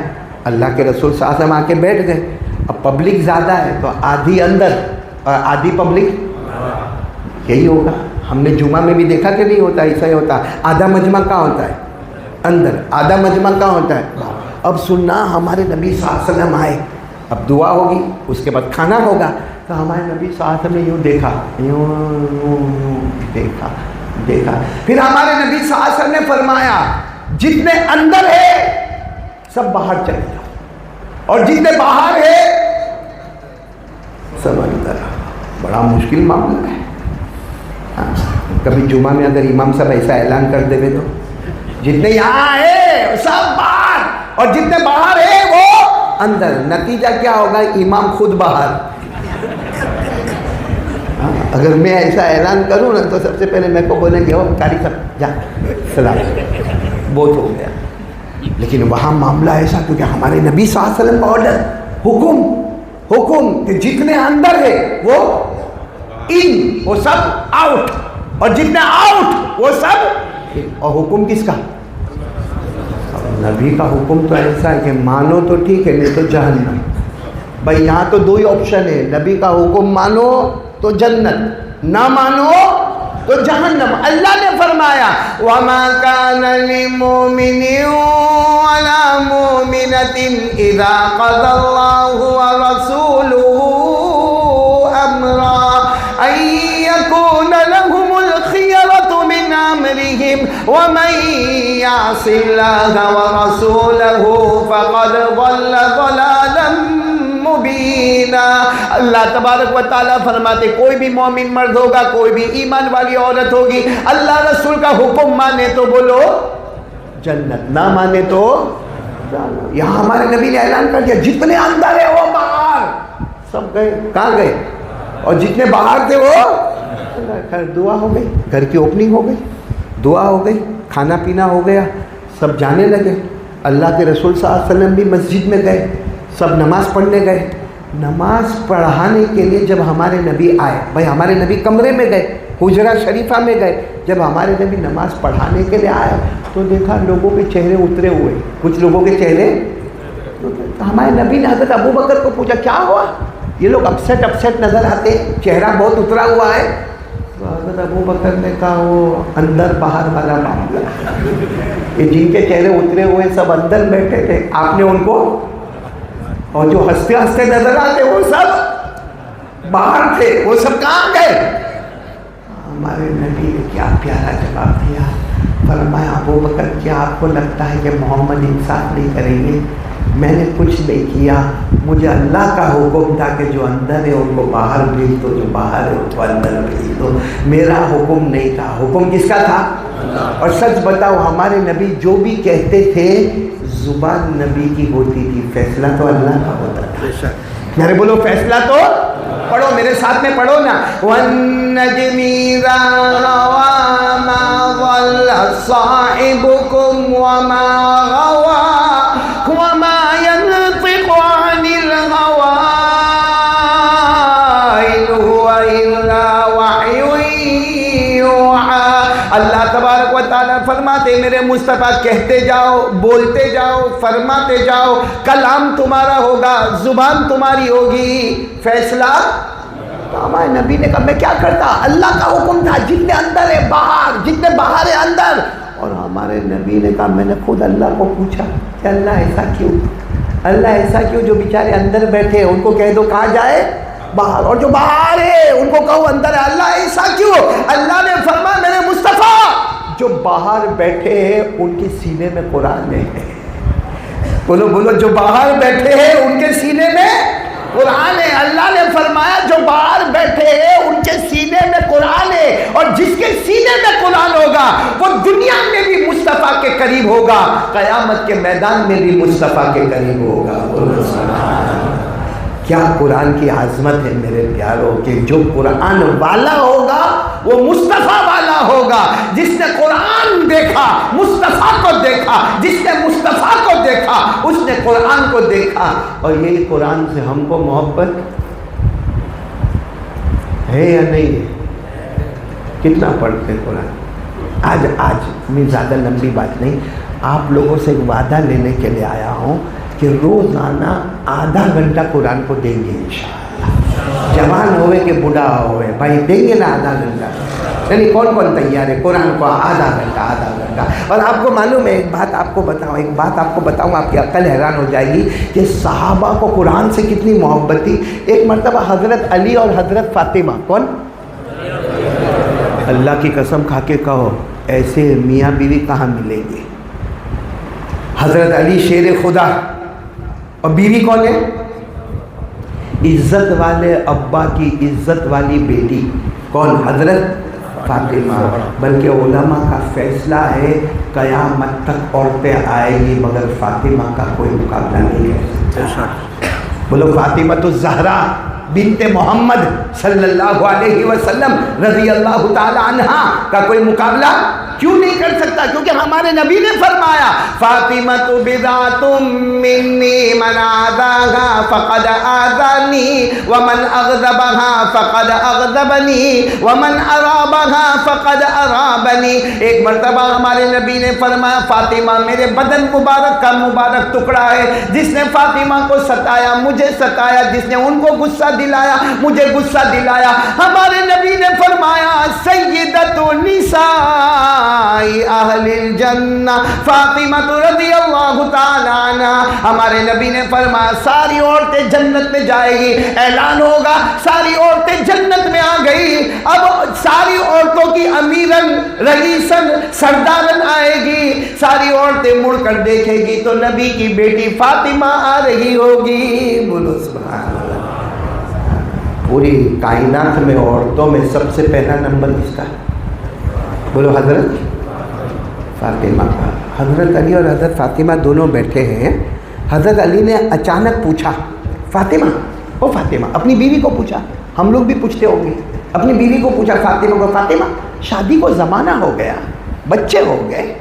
[SPEAKER 1] اللہ کے رسول صلی اللہ علیہ وسلم آ کے بیٹھ گئے۔ اب پبلک زیادہ ہے تو آدھی اندر اور آدھی پبلک، یہی ہوگا۔ ہم نے جمعہ میں بھی دیکھا کہ نہیں ہوتا، ایسا ہی ہوتا، آدھا مجمع کہاں ہوتا ہے؟ اندر، آدھا مجمع کہاں ہوتا ہے؟ اب سننا، ہمارے نبی صلی اللہ علیہ وسلم آئے، اب دعا ہوگی، اس کے بعد کھانا ہوگا، تو ہمارے نبی صلی اللہ علیہ وسلم نے یوں دیکھا، یوں دیکھا دیکھا، پھر ہمارے نبی صلی اللہ علیہ وسلم نے فرمایا جتنے اندر ہے سب باہر چلے جاؤ، اور جتنے باہر ہے سب اندر۔ بڑا مشکل معاملہ ہے۔ کبھی جمعہ میں اگر امام صاحب ایسا اعلان کر دے تو جتنے یہاں ہے سب باہر اور جتنے باہر ہے وہ اندر، نتیجہ کیا ہوگا؟ امام خود باہر۔ اگر میں ایسا اعلان کروں نا تو سب سے پہلے میں کو بولیں گے قاری صاحب جا سلام، بہت ہو گیا۔ لیکن وہاں معاملہ ایسا کیونکہ ہمارے نبی صلی اللہ علیہ وسلم کا آرڈر، حکم کہ جتنے اندر ہے وہ ان، وہ سب آؤٹ، اور جتنے آؤٹ وہ سب ان۔ اور حکم کس کا؟ نبی کا حکم تو ایسا ہے کہ مانو تو ٹھیک ہے، نہیں تو جہنم۔ بھائی یہاں تو دو ہی آپشن ہے، نبی کا حکم مانو تو جنت، نہ مانو تو جہنم۔ اللہ نے فرمایا وَمَا كَانَ لِمُؤْمِنٍ وَلَا مُؤْمِنَةٍ إِذَا قَضَى اللَّهُ وَرَسُولُهُ أَمْرًا أَن يَكُونَ لَهُمُ الْخِيَرَةُ مِنْ أَمْرِهِمْ وَمَن يَعْصِ اللَّهَ وَرَسُولَهُ فَقَدْ ضَلَّ ضَلَالًا مبینہ۔ اللہ تبارک و تعالیٰ فرماتے کوئی بھی مومن مرد ہوگا، کوئی بھی ایمان والی عورت ہوگی، اللہ رسول کا حکم مانے تو بولو جنت، نہ مانے تو جہنم۔ یہاں ہمارے نبی نے اعلان کر دیا جتنے اندر ہے وہ باہر، سب گئے، کہاں گئے؟ اور جتنے باہر تھے وہ خیر دعا ہو گئی، گھر کی اوپننگ ہو گئی، دعا ہو گئی، کھانا پینا ہو گیا، سب جانے لگے۔ اللہ کے رسول صلی اللہ علیہ وسلم بھی مسجد میں گئے، سب نماز پڑھنے گئے۔ نماز پڑھانے کے لیے جب ہمارے نبی آئے، بھائی ہمارے نبی کمرے میں گئے، حجرہ شریفہ میں گئے، جب ہمارے نبی نماز پڑھانے کے لیے آئے تو دیکھا لوگوں کے چہرے اترے ہوئے، کچھ لوگوں کے چہرے۔ تو ہمارے نبی نے حضرت ابو بکر کو پوچھا کیا ہوا؟ یہ لوگ اپسیٹ نظر آتے، چہرہ بہت اترا ہوا ہے۔ تو حضرت ابو بکر نے کہا وہ اندر باہر والا معاملہ، یہ جن کے چہرے اترے ہوئے سب اندر بیٹھے تھے، آپ نے ان کو، اور جو ہنستے ہنستے نظر آتے وہ سب باہر تھے، وہ سب کہاں گئے؟ ہمارے نبی نے کیا پیارا جواب دیا، فرمایا ابو بکر کیا آپ کو لگتا ہے کہ محمد انصاف نہیں کریں گے؟ میں نے کچھ نہیں کیا، مجھے اللہ کا حکم تھا کہ جو اندر ہے ان کو باہر بھیج دو، جو باہر ہے ان کو اندر بھیج دو، میرا حکم نہیں تھا۔ حکم کس کا تھا؟ اور سچ بتاؤ ہمارے نبی جو بھی کہتے تھے زبان نبی کی ہوتی تھی، فیصلہ تو اللہ کا ہوتا تھا۔ میرے بولو فیصلہ تو، پڑھو میرے ساتھ میں پڑھو نا، وَالنَّجْمِ إِذَا هَوَىٰ مَا ضَلَّ صَاحِبُكُمْ وَمَا غَوَىٰ وَمَا يَنطِقُ عَنِ الْهَوَىٰ إِنْ هُوَ إِلَّا وَحْيٌ يُوحَىٰ۔ اللہ تبارک و تعالیٰ فرماتے میرے مصطفیٰ کہتے جاؤ، بولتے جاؤ، فرماتے جاؤ، کلام تمہارا ہوگا، زبان تمہاری ہوگی، فیصلہ۔ تو ہمارے نبی نے کہا میں کیا کرتا؟ اللہ کا حکم تھا، جتنے اندر ہے باہر، جتنے باہر ہے اندر۔ اور ہمارے نبی نے کہا میں نے خود اللہ کو پوچھا کہ اللہ ایسا کیوں، اللہ ایسا کیوں؟ جو بیچارے اندر بیٹھے ان کو کہہ دو کہاں جائے؟ باہر، اور جو باہر ہے ان کو کہو اندر ہے، اللہ ایسا کیوں؟ اللہ نے فرمایا میرے مصطفیٰ جو باہر بیٹھے ہیں ان کے سینے میں قرآن ہے۔ بولو بولو، جو باہر بیٹھے ہیں ان کے سینے میں قرآن ہے۔ اللہ نے فرمایا جو باہر بیٹھے ہیں ان کے سینے میں قرآن ہے، اور جس کے سینے میں قرآن ہوگا وہ دنیا میں بھی مصطفیٰ کے قریب ہوگا، قیامت کے میدان میں بھی مصطفیٰ کے قریب ہوگا۔ کیا قرآن کی عظمت ہے میرے پیاروں، کہ جو قرآن والا ہوگا وہ مصطفیٰ والا ہوگا۔ جس نے قرآن دیکھا مصطفیٰ کو دیکھا، جس نے مصطفیٰ کو دیکھا اس نے قرآن کو دیکھا۔ اور یہی قرآن سے ہم کو محبت ہے یا نہیں ہے؟ کتنا پڑھتے قرآن؟ آج میں زیادہ لمبی بات نہیں، آپ لوگوں سے ایک وعدہ لینے کے لیے آیا ہوں کہ روزانہ آدھا گھنٹہ قرآن کو دیں گے انشاءاللہ۔ جوان ہوئے کہ بوڑھا ہوئے، بھائی دیں گے نا آدھا گھنٹہ؟ یعنی کون کون تیار ہے قرآن کو آدھا گھنٹہ؟ اور آپ کو معلوم ہے، ایک بات آپ کو بتاؤں، آپ کی عقل حیران ہو جائے گی کہ صحابہ کو قرآن سے کتنی محبت تھی۔ ایک مرتبہ حضرت علی اور حضرت فاطمہ، کون؟ اللہ کی قسم کھا کے کہو ایسے میاں بیوی کہاں ملیں گے؟ حضرت علی شیر خدا، اور بیوی کون ہے؟ عزت والے ابا کی عزت والی بیٹی، کون؟ حضرت فاطمہ، بلکہ علماء کا فیصلہ ہے قیامت تک عورتیں آئے گی مگر فاطمہ کا کوئی مقابلہ نہیں کر سکتا۔ بولو فاطمہ الزہرا بنت محمد صلی اللہ علیہ وسلم رضی اللہ تعالی عنہ کا کوئی مقابلہ کیوں نہیں کر سکتا؟ کیونکہ ہمارے نبی نے فرمایا فاطمہ بذات منی من آذاها فقد آذانی ومن اغضبها فقد اغضبنی ومن ارابها فقد ارابنی۔ ایک مرتبہ ہمارے نبی نے فرمایا فاطمہ میرے بدن مبارک کا مبارک ٹکڑا ہے، جس نے فاطمہ کو ستایا مجھے ستایا، جس نے ان کو غصہ دلایا مجھے غصہ دلایا۔ ہمارے نبی نے فرمایا سیدۃ نساء اہل الجنہ فاطمہ رضی اللہ تعالی عنہ۔ ہمارے نبی نے فرمایا ساری عورتیں جنت میں جائے گی، اعلان ہوگا ساری عورتیں جنت میں آ گئی، اب ساری عورتوں کی امیرن رئیسن سردارن آئے گی، ساری عورتیں مڑ کر دیکھے گی تو نبی کی بیٹی فاطمہ آ رہی ہوگی۔ بولو سبحان اللہ۔ پوری کائنات میں عورتوں میں سب سے پہلا نمبر کس کا؟ بولو حضرت فاطمہ کا۔ حضرت علی اور حضرت فاطمہ دونوں بیٹھے ہیں، حضرت علی نے اچانک پوچھا فاطمہ، او فاطمہ، اپنی بیوی کو پوچھا، ہم لوگ بھی پوچھتے ہوں گے، اپنی بیوی کو پوچھا فاطمہ کو، فاطمہ شادی کو زمانہ ہو گیا، بچے ہو گئے،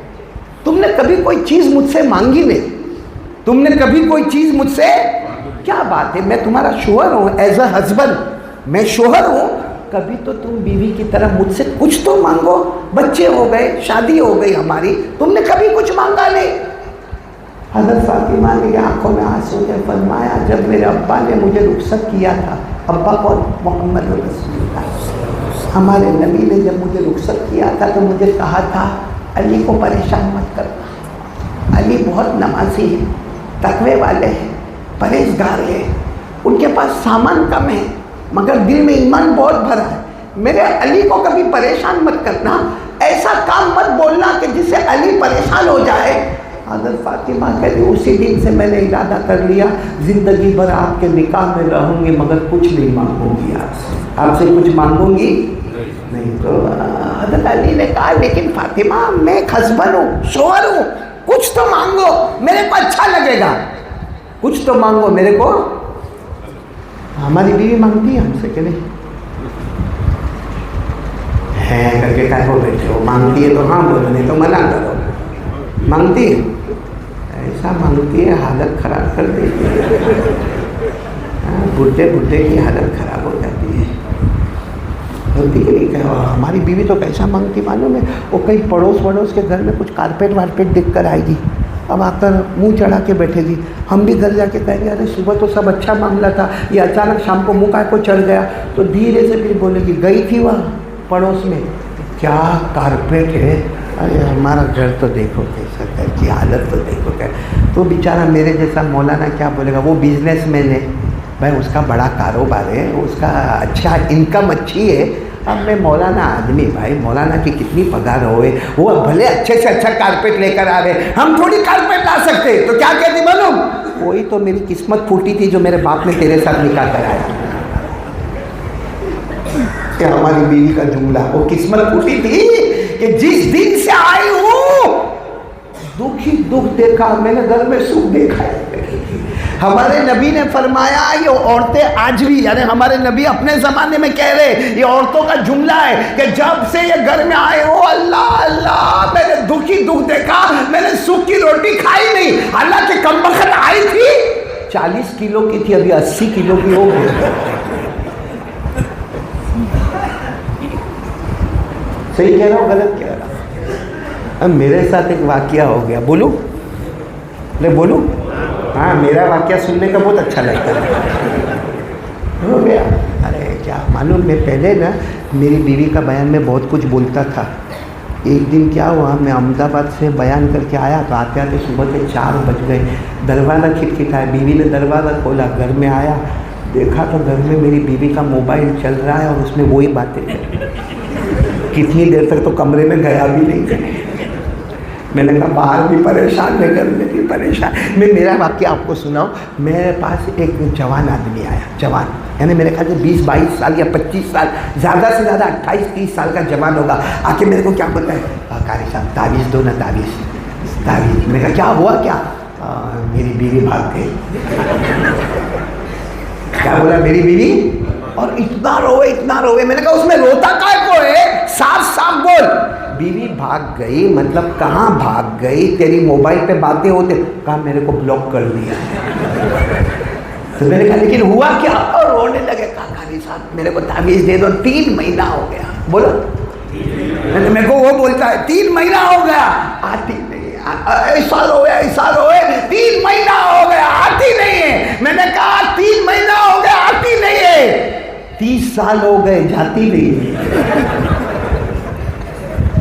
[SPEAKER 1] تم نے کبھی کوئی چیز مجھ سے مانگی نہیں، تم نے کبھی کوئی چیز مجھ سے، کیا بات ہے، میں تمہارا شوہر ہوں، ایز اے ہسبینڈ میں شوہر ہوں، کبھی تو تم بیوی کی طرح مجھ سے کچھ تو مانگو، بچے ہو گئے، شادی ہو گئی ہماری، تم نے کبھی کچھ مانگا نہیں۔ حضرت فاطمہ نے آنکھوں میں آنسو کے فرمایا جب میرے ابا نے مجھے رخصت کیا تھا، ابا کون؟ محمد رسول اللہ، ہمارے نبی نے جب مجھے رخصت کیا تھا تو مجھے کہا تھا علی کو پریشان مت کرنا، علی بہت نمازی ہے، تقوی والے ہیں، پرہیزگار ہیں، ان کے پاس سامان کم ہے مگر دل میں ایمان بہت بھرا ہے، میرے علی کو کبھی پریشان مت کرنا، ایسا کام مت بولنا کہ جس سے علی پریشان ہو جائے۔ حضرت فاطمہ کہتی اسی دن سے میں نے ارادہ کر لیا زندگی بھر آپ کے نکاح میں رہوں گی مگر کچھ نہیں مانگوں گی، آپ سے کچھ مانگوں گی نہیں۔ تو حضرت علی نے کہا لیکن فاطمہ میں ایک ہسبینڈ ہوں، شوہر ہوں، کچھ تو مانگو، میرے کو اچھا لگے گا، کچھ تو مانگو میرے کو۔ ہماری بیوی مانگتی ہے ہم سے کہ نہیں ہے کر کے کہہ کو بیٹھے ہو، مانگتی ہے تو ہاں بولو نہیں تو منع کرو، مانگتی ہے ایسا مانگتی ہے حالت خراب کر دیتی ہے، بڈھے بڈھے کی حالت خراب ہو جاتی ہے، ہوتی کہ نہیں کہ ہماری بیوی تو کیسا مانگتی معلوم ہے، وہ کہیں پڑوس وڑوس کے گھر میں کچھ کارپیٹ وارپیٹ دیکھ کر آئے گی، اب آ کر منہ چڑھا کے بیٹھے گی، ہم بھی گھر جا کے کہیں گے ارے صبح تو سب اچھا معاملہ تھا، یہ اچانک شام کو منہ کا کو چڑھ گیا، تو دھیرے سے پھر بولے گی گئی تھی وہاں پڑوس میں کیا کارپیٹ ہے، ارے ہمارا گھر تو دیکھو کیسا، گھر کی حالت تو دیکھو کیا، تو بیچارہ میرے جیسا مولانا کیا بولے گا، وہ بزنس مین ہے بھائی، اس کا بڑا کاروبار ہے، اس کا اچھا انکم اچھی ہے، اب میں مولانا آدمی بھائی، مولانا کی کتنی پگار ہوئے، وہ بھلے اچھے سے اچھا کارپیٹ لے کر آ رہے، ہم تھوڑی کارپیٹ لا سکتے، تو کیا کہتی معلوم، وہی تو میری قسمت پھوٹی تھی جو میرے باپ نے تیرے ساتھ نکاح کرایا۔ کہ ہماری بیوی کا جملہ، وہ قسمت پھوٹی تھی کہ جس دن سے آئی ہوں دکھ ہی دکھ دیکھا، میں نے گھر میں سکھ دیکھا ہے۔ ہمارے نبی نے فرمایا یہ عورتیں آج بھی، یعنی ہمارے نبی اپنے زمانے میں کہہ رہے، یہ عورتوں کا جملہ ہے کہ جب سے یہ گھر میں آئے ہو اللہ اللہ میں نے دکھ ہی دکھ دیکھا، میں نے سکھ کی روٹی کھائی نہیں، حالانکہ کم وقت آئی تھی 40 کلو کی تھی، ابھی 80 کلو کی ہو گئی۔ صحیح کہہ رہا ہوں غلط کہہ رہا ہوں؟ اب میرے ساتھ ایک واقعہ ہو گیا، بولوں بولوں؟ ہاں میرا واقعہ سننے کا بہت اچھا لگتا ہے، ہو گیا۔ ارے کیا معلوم، میں پہلے نا میری بیوی کا بیان میں بہت کچھ بولتا تھا، ایک دن کیا ہوا، میں احمد آباد سے بیان کر کے آیا تو آتے آتے صبح کے 4 بج گئے، دروازہ کھٹکھٹایا، بیوی نے دروازہ کھولا، گھر میں آیا، دیکھا تو گھر میں میری بیوی کا موبائل چل رہا ہے اور اس میں وہی باتیں، کتنی دیر تک تو کمرے میں گیا بھی نہیں، میں نے کہا باہر بھی پریشان ہے، گھر میں بھی پریشان. میں میرا واقعہ آپ کو سناؤں. میرے پاس ایک جوان آدمی آیا، جوان یعنی میرے خیال سے 20-22 سال یا 25 سال، زیادہ سے زیادہ 28-30 سال کا جوان ہوگا. آ کے میرے کو کیا بولتا ہے، قاری صاحب تعویذ دو نا، تعویذ. میں نے کہا کیا ہوا کیا؟ میری بیوی بھاگ گئی. کیا بولا؟ میری بیوی. اور اتنا روئے. میں نے کہا اس میں روتا کائے کو ہے؟ صاف بول. بیوی بھاگ گئی مطلب کہاں بھاگ گئی؟ تیری موبائل پہ باتیں ہوتے. کہا میرے کو بلاک کر دیا. تو میں نے کہا لیکن ہوا کیا؟ اور رونے لگے. کہا قاری صاحب میرے کو تعویذ دے دو، 3 مہینہ ہو گیا. بولو. میرے کو وہ بولتا ہے 3 مہینہ ہو گیا آتی نہیں. ایسا روئے 3 مہینہ ہو گیا آتی نہیں ہے. میں نے کہا 3 مہینہ ہو گیا آتی نہیں ہے، 30 سال ہو گئے جاتی نہیں ہے.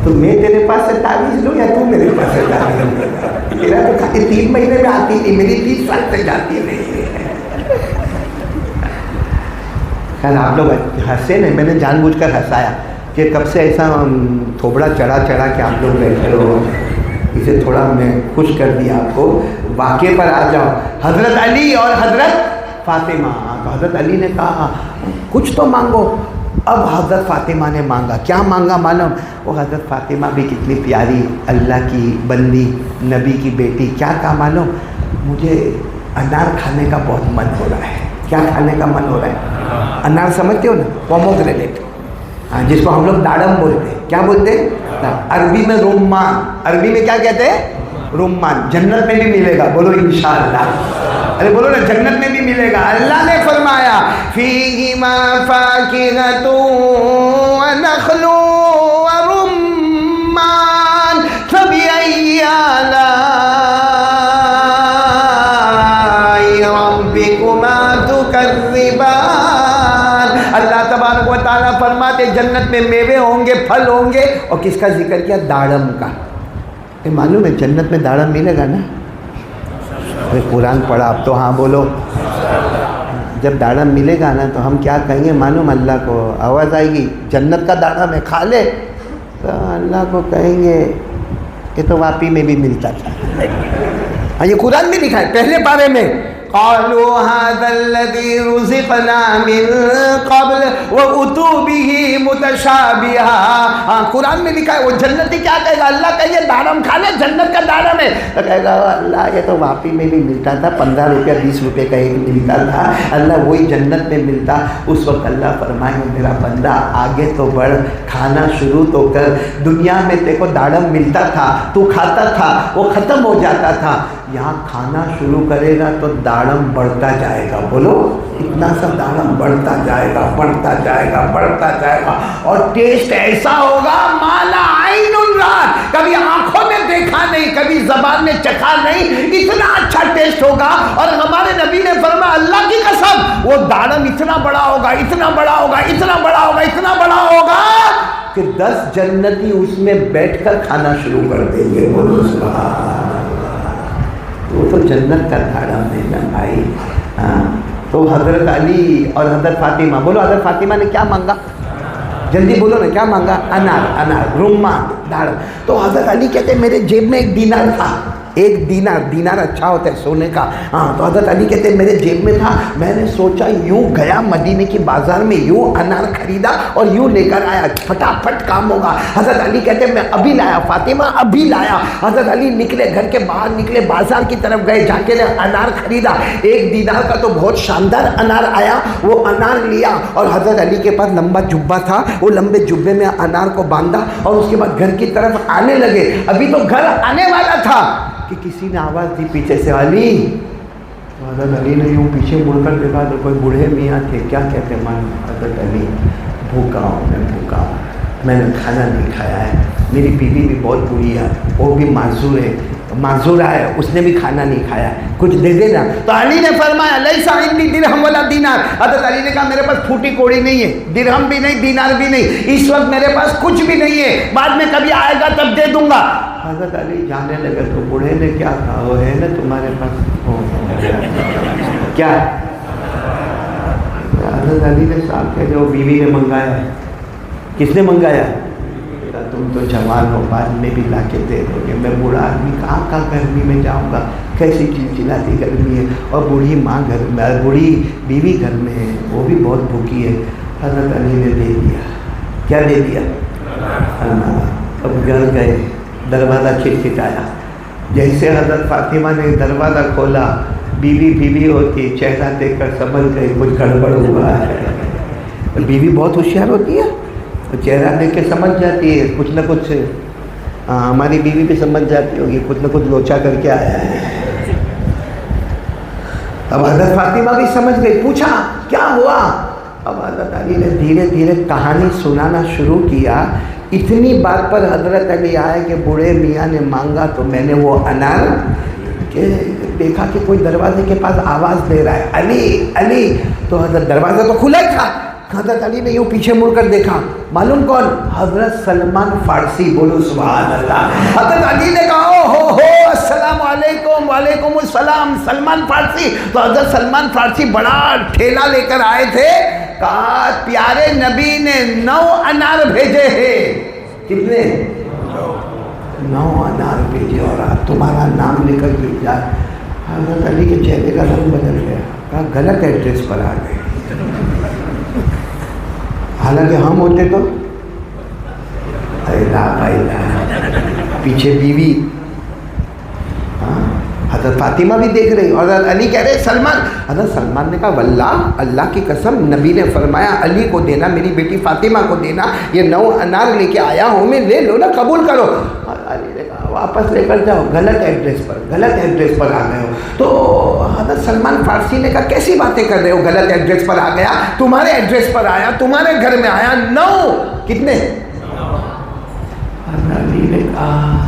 [SPEAKER 1] تو میں تیرے پاس سے تعویذ لوں یا تو میرے پاس سے تعویذ لوں؟ میرا تو 3 مہینے میں آتی نہیں، میری 30 سال سے جاتی نہیں ہے. خیر آپ لوگ ہنسے نہیں، میں نے جان بوجھ کر ہنسایا کہ کب سے ایسا تھوبڑا چڑھا کہ آپ لوگ بیٹھے ہو. اسے تھوڑا میں خوش کر دیا آپ کو. واقعے پر آ جاؤ. حضرت علی اور حضرت فاطمہ. تو حضرت علی نے کہا کچھ تو مانگو. اب حضرت فاطمہ نے مانگا. کیا مانگا معلوم؟ وہ حضرت فاطمہ بھی کتنی پیاری اللہ کی بندی، نبی کی بیٹی. کیا کہا معلوم؟ مجھے انار کھانے کا بہت من ہو رہا ہے. کیا کھانے کا من ہو رہا ہے؟ انار سمجھتے ہو نا، پوموگرینیٹ، جس کو ہم لوگ داڑم بولتے ہیں. کیا بولتے ہیں؟ عربی میں رمان. عربی میں کیا کہتے ہیں؟ رمان. جنت میں بھی ملے گا، بولو انشاءاللہ. ارے بولو نا، جنت میں بھی ملے گا. اللہ نے فرمایا فیہما فاکہۃ ونخل ورمان فبأی آلاء ربکما تکذبان. اللہ تبارک و تعالیٰ فرماتے جنت میں میوے ہوں گے، پھل ہوں گے. اور کس کا ذکر کیا؟ داڑم کا. معلوم ہے جنت میں داڑم ملے گا نا؟ قرآن پڑھا اب تو ہاں بولو. جب داڑم ملے گا نا تو ہم کیا کہیں گے معلوم؟ اللہ کو آواز آئے گی جنت کا داڑم ہے کھا لے. تو اللہ کو کہیں گے کہ تو واپی میں بھی ملتا تھا. ہاں یہ قرآن میں لکھا ہے پہلے پارے میں. قالوا هذا الذي رزقنا من قبل واتوا به متشابها. ہاں قرآن میں لکھا ہے. وہ جنتی کیا کہے گا؟ اللہ کہ یہ داڑم کھا لے، جنت کا داڑم ہے. تو کہے گا اللہ یہ تو واپی میں بھی ملتا تھا، 15 روپیہ 20 روپے کا ایک ملتا تھا. اللہ وہی جنت میں ملتا. اس وقت اللہ فرمائیں گے میرا بندہ آگے تو بڑھ، کھانا شروع تو کر. دنیا میں تیرے کو داڑم ملتا تھا، تو کھاتا تھا، وہ ختم ہو جاتا تھا. یہاں کھانا شروع کرے گا تو داڑم بڑھتا جائے گا. بولو اتنا سا داڑم بڑھتا جائے گا، بڑھتا جائے گا، بڑھتا جائے گا. اور ٹیسٹ ایسا ہوگا مالا عین رات، کبھی آنکھوں میں دیکھا نہیں، کبھی زبان میں چکھا نہیں. اتنا اچھا ٹیسٹ ہوگا. اور ہمارے نبی نے فرمایا اللہ کی قسم وہ داڑم اتنا بڑا ہوگا، اتنا بڑا ہوگا، اتنا بڑا ہوگا، اتنا بڑا ہوگا کہ 10 جنتی اس میں بیٹھ کر کھانا شروع کر دیں گے. بولو سبحان. وہ تو جنت کا داڑم ہے نا بھائی. ہاں تو حضرت علی اور حضرت فاطمہ. بولو حضرت فاطمہ نے کیا مانگا؟ جلدی بولو نا، کیا مانگا؟ انار رمان داڑم. تو حضرت علی کہتے ہیں میرے جیب میں 1 دینار تھا. 1 دینار اچھا ہوتا ہے سونے کا. ہاں تو حضرت علی کہتے ہیں میرے جیب میں تھا. میں نے سوچا یوں گیا مدینے کی بازار میں، یوں انار خریدا اور یوں لے کر آیا، پھٹافٹ کام ہوگا. حضرت علی کہتے ہیں میں ابھی لایا فاطمہ، ابھی لایا. حضرت علی نکلے، گھر کے باہر نکلے، بازار کی طرف گئے، جا کے انار خریدا. 1 دینار کا تو بہت شاندار انار آیا. وہ انار لیا اور حضرت علی کے پاس لمبا جبہ تھا، وہ لمبے جبے میں انار کو باندھا اور اس کے بعد گھر کی طرف آنے لگے. ابھی تو گھر آنے والا تھا کہ کسی نے آواز دی پیچھے سے علی. حضرت علی نے یوں پیچھے مڑ کر دیکھا تو کوئی بوڑھے میاں تھے. کیا کہتے ہیں مان؟ حضرت علی بھوکا ہوں، میں بھوکا ہوں، میں نے کھانا نہیں کھایا ہے. میری بیوی بھی بہت بری ہے، وہ بھی معذور ہے، اس نے بھی کھانا نہیں کھایا، کچھ دے دینا. تو علی نے فرمایا لیس عندی درہم ولا دینار. حضرت علی نے کہا میرے پاس پھوٹی کوڑی نہیں ہے، درہم بھی نہیں، دینار بھی نہیں، اس وقت میرے پاس کچھ بھی نہیں ہے، بعد میں کبھی آئے گا تب دے دوں گا. حضرت علی جانے لگے تو بوڑھے نے کیا کہا؟ وہ ہے نا تمہارے پاس کیا؟ حضرت علی نے صاحب کہتے وہ بیوی نے منگایا ہے. کس نے منگایا؟ تم تو جوان ہو، بعد میں بھی لا کے دے دو گے، میں بوڑھا آدمی کہاں گرمی میں جاؤں گا، کیسی چلچلاتی گرمی ہے، اور بوڑھی ماں گھر میں، بوڑھی بیوی گھر میں ہے، وہ بھی بہت بھوکی ہے۔ حضرت علی نے دے دیا، کیا دے دیا؟ اب گھر گئے، دروازہ کھٹکھٹایا، جیسے حضرت فاطمہ نے دروازہ کھولا، بیوی ہوتی، چہرہ دیکھ کر سمجھ گئی کچھ گڑبڑ ہوا ہے۔ بیوی بہت ہوشیار ہوتی ہے، چہرہ دیکھ کے سمجھ جاتی ہے کچھ نہ کچھ، ہماری بیوی بھی سمجھ جاتی ہوگی کچھ نہ کچھ لوچا کر کے آیا ہے۔ اب حضرت فاطمہ بھی سمجھ گئی، پوچھا کیا ہوا؟ اب حضرت علی نے دھیرے دھیرے کہانی سنانا شروع کیا۔ اتنی بات پر حضرت علی آئے کہ بوڑھے میاں نے مانگا تو میں نے وہ انار کہ دیکھا کہ کوئی دروازے کے پاس آواز دے رہا ہے، علی علی، تو حضرت دروازہ تو کھلا ہی تھا، حضرت علی نے یوں پیچھے مڑ کر دیکھا، معلوم کون؟ حضرت سلمان فارسی، بولو سبحان اللہ۔ حضرت علی نے کہا ہو السلام علیکم، وعلیکم السلام، سلمان فارسی۔ تو حضرت سلمان فارسی بڑا ٹھیلا لے کر آئے تھے، کہا پیارے نبی نے 9 انار بھیجے ہیں۔ کتنے؟ 9 انار بھیجے، اور تمہارا نام لے کر بھیجا۔ حضرت علی کے چہرے کا رنگ بدل گیا، کہا غلط ایڈریس پر آ گئے، حالانکہ ہم ہوتے تو پیچھے بیوی، حضرت فاطمہ بھی دیکھ رہی، اور حضرت علی کہہ رہے سلمان۔ حضرت سلمان نے کہا واللہ، اللہ کی قسم، نبی نے فرمایا علی کو دینا، میری بیٹی فاطمہ کو دینا، یہ 9 انار لے کے آیا ہوں میں، لے لو نا، قبول کرو۔ علی نے کہا واپس لے کر جاؤ، غلط ایڈریس پر آ گئے ہو۔ تو حضرت سلمان فارسی نے کہا کیسی باتیں کر رہے ہو، غلط ایڈریس پر آ گیا، تمہارے ایڈریس پر آیا، تمہارے گھر میں آیا، 9 کتنے؟ علی نے کہا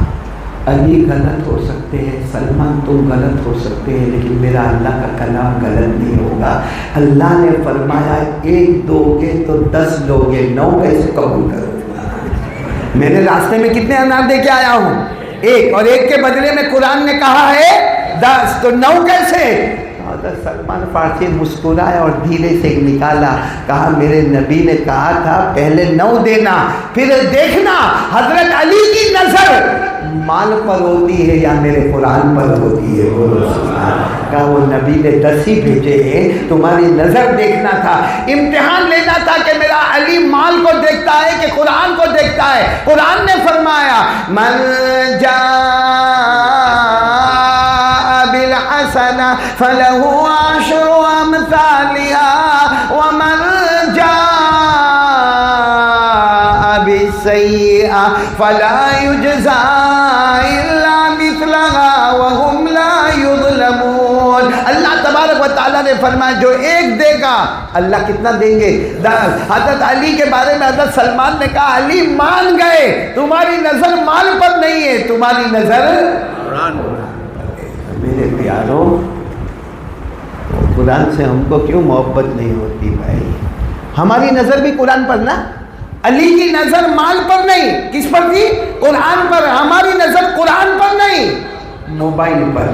[SPEAKER 1] علی غلط ہو سکتے ہیں، سلمان تم غلط ہو سکتے ہیں، لیکن میرا اللہ کا کلام غلط نہیں ہوگا۔ اللہ نے فرمایا 1 دو گے تو 10 لو گے، 9 کیسے قبول کرو گا؟ میں نے راستے میں کتنے انار دے کے آیا ہوں؟ 1، اور 1 کے بدلے میں قرآن نے کہا ہے 10، تو 9 کیسے؟ حضرت سلمان فارسی مسکرایا اور دھیرے سے نکالا، کہا میرے نبی نے کہا تھا پہلے 9 دینا، پھر دیکھنا حضرت علی کی نظر مال پر ہوتی ہے یا میرے قرآن پر ہوتی ہے، بولو سبحان۔ کہا وہ نبی نے 10 ہی بھیجے ہیں، تمہاری نظر دیکھنا تھا، امتحان لینا تھا کہ میرا علی مال کو دیکھتا ہے کہ قرآن کو دیکھتا ہے۔ قرآن نے فرمایا من بالحسنہ فلہ 10 امثالها ومن بالسیئہ فلا یجزا الا مثلها وهم لا یظلمون۔ اللہ تبارک و تعالیٰ نے فرمایا جو 1 دے گا اللہ کتنا دیں گے؟ 10۔ حضرت علی کے بارے میں حضرت سلمان نے کہا علی مان گئے، تمہاری نظر مال پر نہیں ہے، تمہاری نظر قرآن پر۔ میرے پیاروں، قرآن سے ہم کو کیوں محبت نہیں ہوتی بھائی؟ ہماری نظر بھی قرآن پر نا، علی کی نظر مال پر نہیں، کس پر تھی؟ قرآن پر۔ ہماری نظر قرآن پر نہیں، موبائل پر۔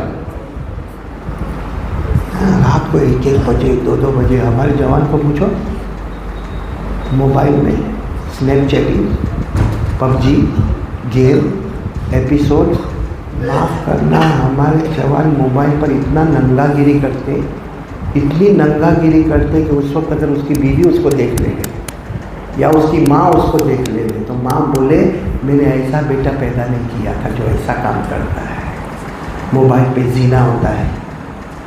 [SPEAKER 1] رات کو 1 بجے 2 بجے ہمارے جوان کو پوچھو، موبائل میں Snapchatting, PUBG، game, episode. معاف کرنا، ہمارے جوان موبائل پر اتنا ننگا گیری کرتے، اتنی ننگا گیری کرتے کہ اس وقت اگر اس کی بیوی اس کو دیکھ لے گے یا اس کی ماں اس کو دیکھ لے گے تو ماں بولے میں نے ایسا بیٹا پیدا نہیں کیا تھا جو ایسا کام کرتا ہے۔ موبائل پہ زنا ہوتا ہے،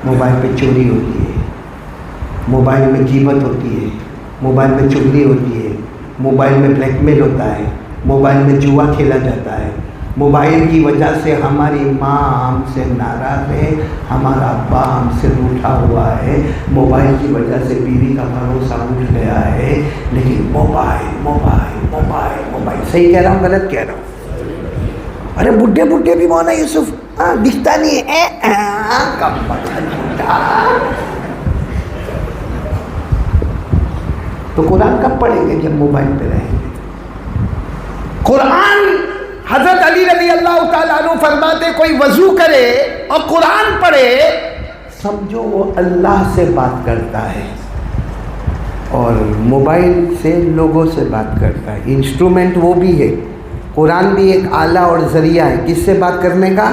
[SPEAKER 1] موبائل پہ چوری ہوتی ہے، موبائل میں غیبت ہوتی ہے، موبائل میں چغلی ہوتی ہے، موبائل میں بلیک میل ہوتا ہے، موبائل میں جوا کھیلا جاتا ہے۔ موبائل کی وجہ سے ہماری ماں ہم سے ناراض ہے، ہمارا ابا ہم سے روٹھا ہوا ہے، موبائل کی وجہ سے بیوی کا بھروسہ اٹھ گیا ہے، لیکن موبائل موبائل موبائل موبائل۔ صحیح کہہ رہا ہوں غلط کہہ رہا ہوں؟ ارے بڈھے بھی مولانا یوسف دکھتا نہیں ہے، تو قرآن کب پڑھیں گے؟ جب موبائل پہ رہیں گے۔ قرآن، حضرت علی رضی اللہ تعالیٰ عنہ فرماتے کوئی وضو کرے اور قرآن پڑھے سمجھو وہ اللہ سے بات کرتا ہے اور موبائل سے لوگوں سے بات کرتا ہے۔ انسٹرومنٹ وہ بھی ہے قرآن بھی ایک آلہ اور ذریعہ ہے، کس سے بات کرنے کا؟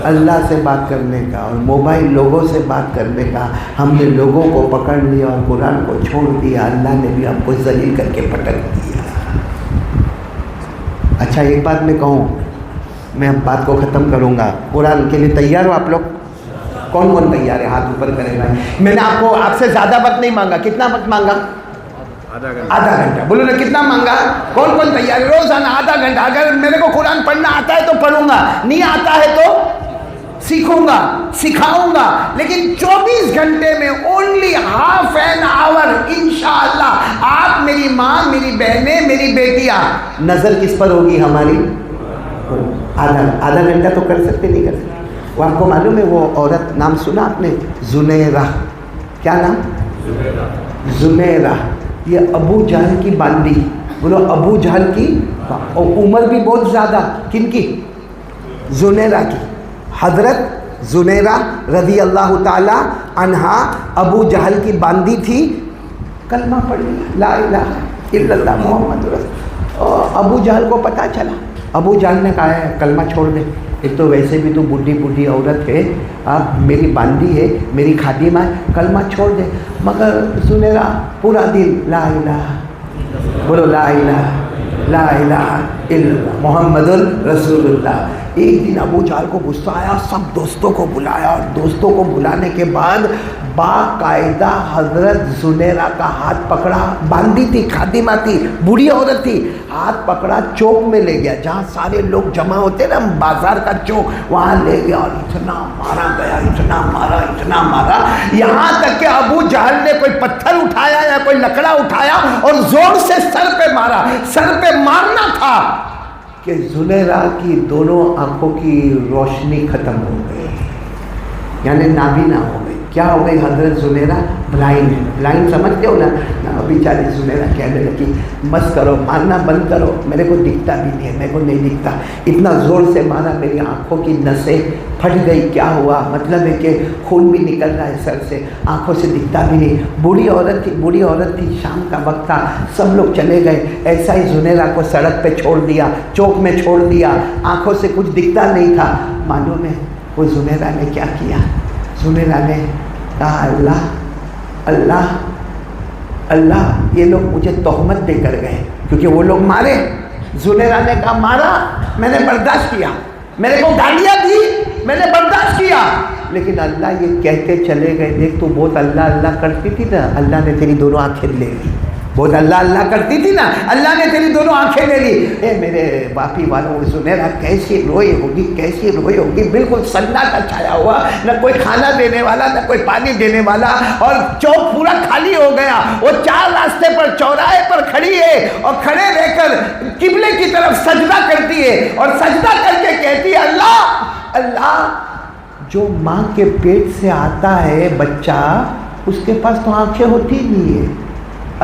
[SPEAKER 1] اللہ سے بات کرنے کا، اور موبائل لوگوں سے بات کرنے کا۔ ہم نے لوگوں کو پکڑ لیا اور قرآن کو چھوڑ دیا، اللہ نے بھی ہم کو ذلیل کر کے پٹک دیا۔ اچھا ایک بات میں کہوں، میں اب بات کو ختم کروں گا۔ قرآن کے لیے تیار ہو آپ لوگ؟ کون کون تیار ہے؟ ہاتھ اوپر کرے گا۔ میں نے آپ سے زیادہ وقت نہیں مانگا، کتنا وقت مانگا؟ آدھا گھنٹہ۔ بولو نا کتنا مانگا؟ کون کون تیار ہے؟ روزانہ آدھا گھنٹہ۔ اگر میرے کو قرآن پڑھنا آتا ہے تو پڑھوں گا، نہیں آتا ہے تو سیکھوں گا، سکھاؤں گا، لیکن 24 گھنٹے میں اونلی ہاف این آور انشاءاللہ آپ، میری ماں، میری بہنیں، میری بیٹیاں، نظر کس پر ہوگی ہماری؟ آدھا گھنٹہ تو کر سکتے نہیں کر سکتے؟ وہ آپ کو معلوم ہے وہ عورت، نام سنا آپ نے؟ زنیرہ۔ کیا نام؟ زنیرہ۔ یہ ابو جہل کی باندی، بولو ابو جہل کی، اور عمر بھی بہت زیادہ، کن کی؟ زنیرہ کی۔ حضرت زنیرہ رضی اللہ تعالی عنہا ابو جہل کی باندی تھی، کلمہ پڑھ لیا، لا الہ الا اللہ محمد رسول۔ اور ابو جہل کو پتہ چلا، ابو جہل نے کہا ہے کلمہ چھوڑ دے، ایک تو ویسے بھی تو بڈھی عورت ہے، میری باندی ہے، میری خادمہ ہے، کلمہ چھوڑ دے۔ مگر زنیرہ پورا دن لا الہ، بولو لا الہ لا الہ الا اللہ محمد رسول اللہ۔ ایک دن ابو جہل کو غصہ آیا، سب دوستوں کو بلایا، اور دوستوں کو بلانے کے بعد باقاعدہ حضرت زنیرہ کا ہاتھ پکڑا، باندھی تھی، خادمہ تھی، بوڑھی عورت تھی، ہاتھ پکڑا، چوک میں لے گیا، جہاں سارے لوگ جمع ہوتے نا، بازار کا چوک، وہاں لے گیا اور اتنا مارا گیا، اتنا مارا، یہاں تک کہ ابو جہل نے کوئی پتھر اٹھایا یا کوئی لکڑا اٹھایا اور زور سے سر پہ مارا۔ سر پہ مارنا تھا کہ زنیرہ کی دونوں آنکھوں کی روشنی ختم ہو گئی، یعنی نابینا ہو گئی۔ کیا ہو گئی؟ حضرت زنیرہ بلائنڈ سمجھتے ہو نا؟ بیچاری زنیرہ کہنے لگی مت کرو، مارنا بند کرو، میرے کو دکھتا بھی نہیں ہے، میرے کو نہیں دکھتا، اتنا زور سے مارا میری آنکھوں کی نسیں پھٹ گئی۔ کیا ہوا؟ مطلب ہے کہ خون بھی نکل رہا ہے سر سے، آنکھوں سے دکھتا بھی نہیں۔ بوڑھی عورت تھی، شام کا وقت تھا، سب لوگ چلے گئے، ایسا ہی زنیرہ کو سڑک پہ چھوڑ دیا، چوک میں چھوڑ دیا، آنکھوں سے کچھ دکھتا نہیں تھا۔ معلوم ہے وہ زنیرہ نے کیا کیا؟ زنیرہ نے کہا اللہ اللہ اللہ، یہ لوگ مجھے تہمت دے کر گئے، کیونکہ وہ لوگ مارے۔ زنیرہ نے کہا مارا، میں نے برداشت کیا، میرے کو گالیاں دی، میں نے برداشت کیا، لیکن اللہ یہ کہتے چلے گئے دیکھ تو بہت اللہ اللہ کرتی تھی نا، اللہ نے تیری دونوں آنکھیں لے لی۔ بہت اللہ اللہ کرتی تھی نا، اللہ نے تیری دونوں آنکھیں لے لی۔ اے میرے باپی والوں، زنیرہ کیسی روئی ہوگی، بالکل سناٹا چھایا ہوا، نہ کوئی کھانا دینے والا، نہ کوئی پانی دینے والا، اور چوک پورا خالی ہو گیا۔ وہ 4 راستے پر، چوراہے پر کھڑی ہے، اور کھڑے رہ کر قبلے کی طرف سجدہ کرتی ہے، اور سجدہ کر کے کہتی ہے اللہ اللہ، جو ماں کے پیٹ سے آتا ہے بچہ، اس کے پاس تو آنکھیں ہوتی نہیں ہے،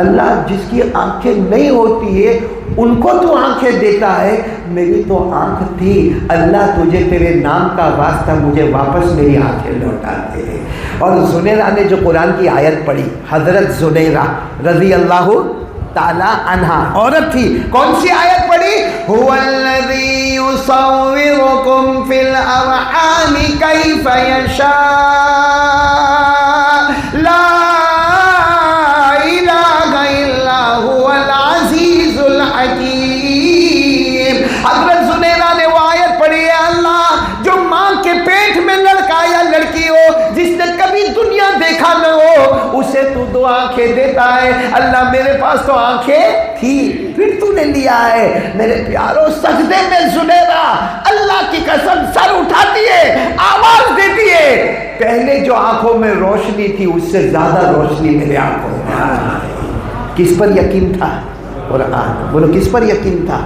[SPEAKER 1] اللہ جس کی آنکھیں نہیں ہوتی ہے ان کو تو آنکھیں دیتا ہے، میری تو آنکھ تھی، اللہ تجھے تیرے نام کا واسطہ مجھے واپس میری آنکھیں لوٹا دے۔ اور زنیرہ نے جو قرآن کی آیت پڑھی، حضرت زنیرہ رضی اللہ تعالی عنہا عورت تھی، کون سی آیت پڑھی؟ هو الذی یصورکم فی الارحام کیف یشاء لا حضرت زنیرہ نے وہ آیت پڑھی ہے، اللہ جو ماں کے پیٹ میں لڑکا یا لڑکی ہو، جس نے کبھی دنیا دیکھا نہ ہو، اسے تو 2 آنکھیں دیتا ہے۔ اللہ میرے پاس تو آنکھیں تھی، پھر تو نے لیا ہے۔ میرے پیاروں، سجدے میں زنیرہ اللہ کی قسم سر اٹھاتی ہے، آواز دیتی ہے، پہلے جو آنکھوں میں روشنی تھی اس سے زیادہ روشنی میرے آنکھوں میں۔ کس پر یقین تھا؟ قرآن۔ بولو کس پر یقین تھا؟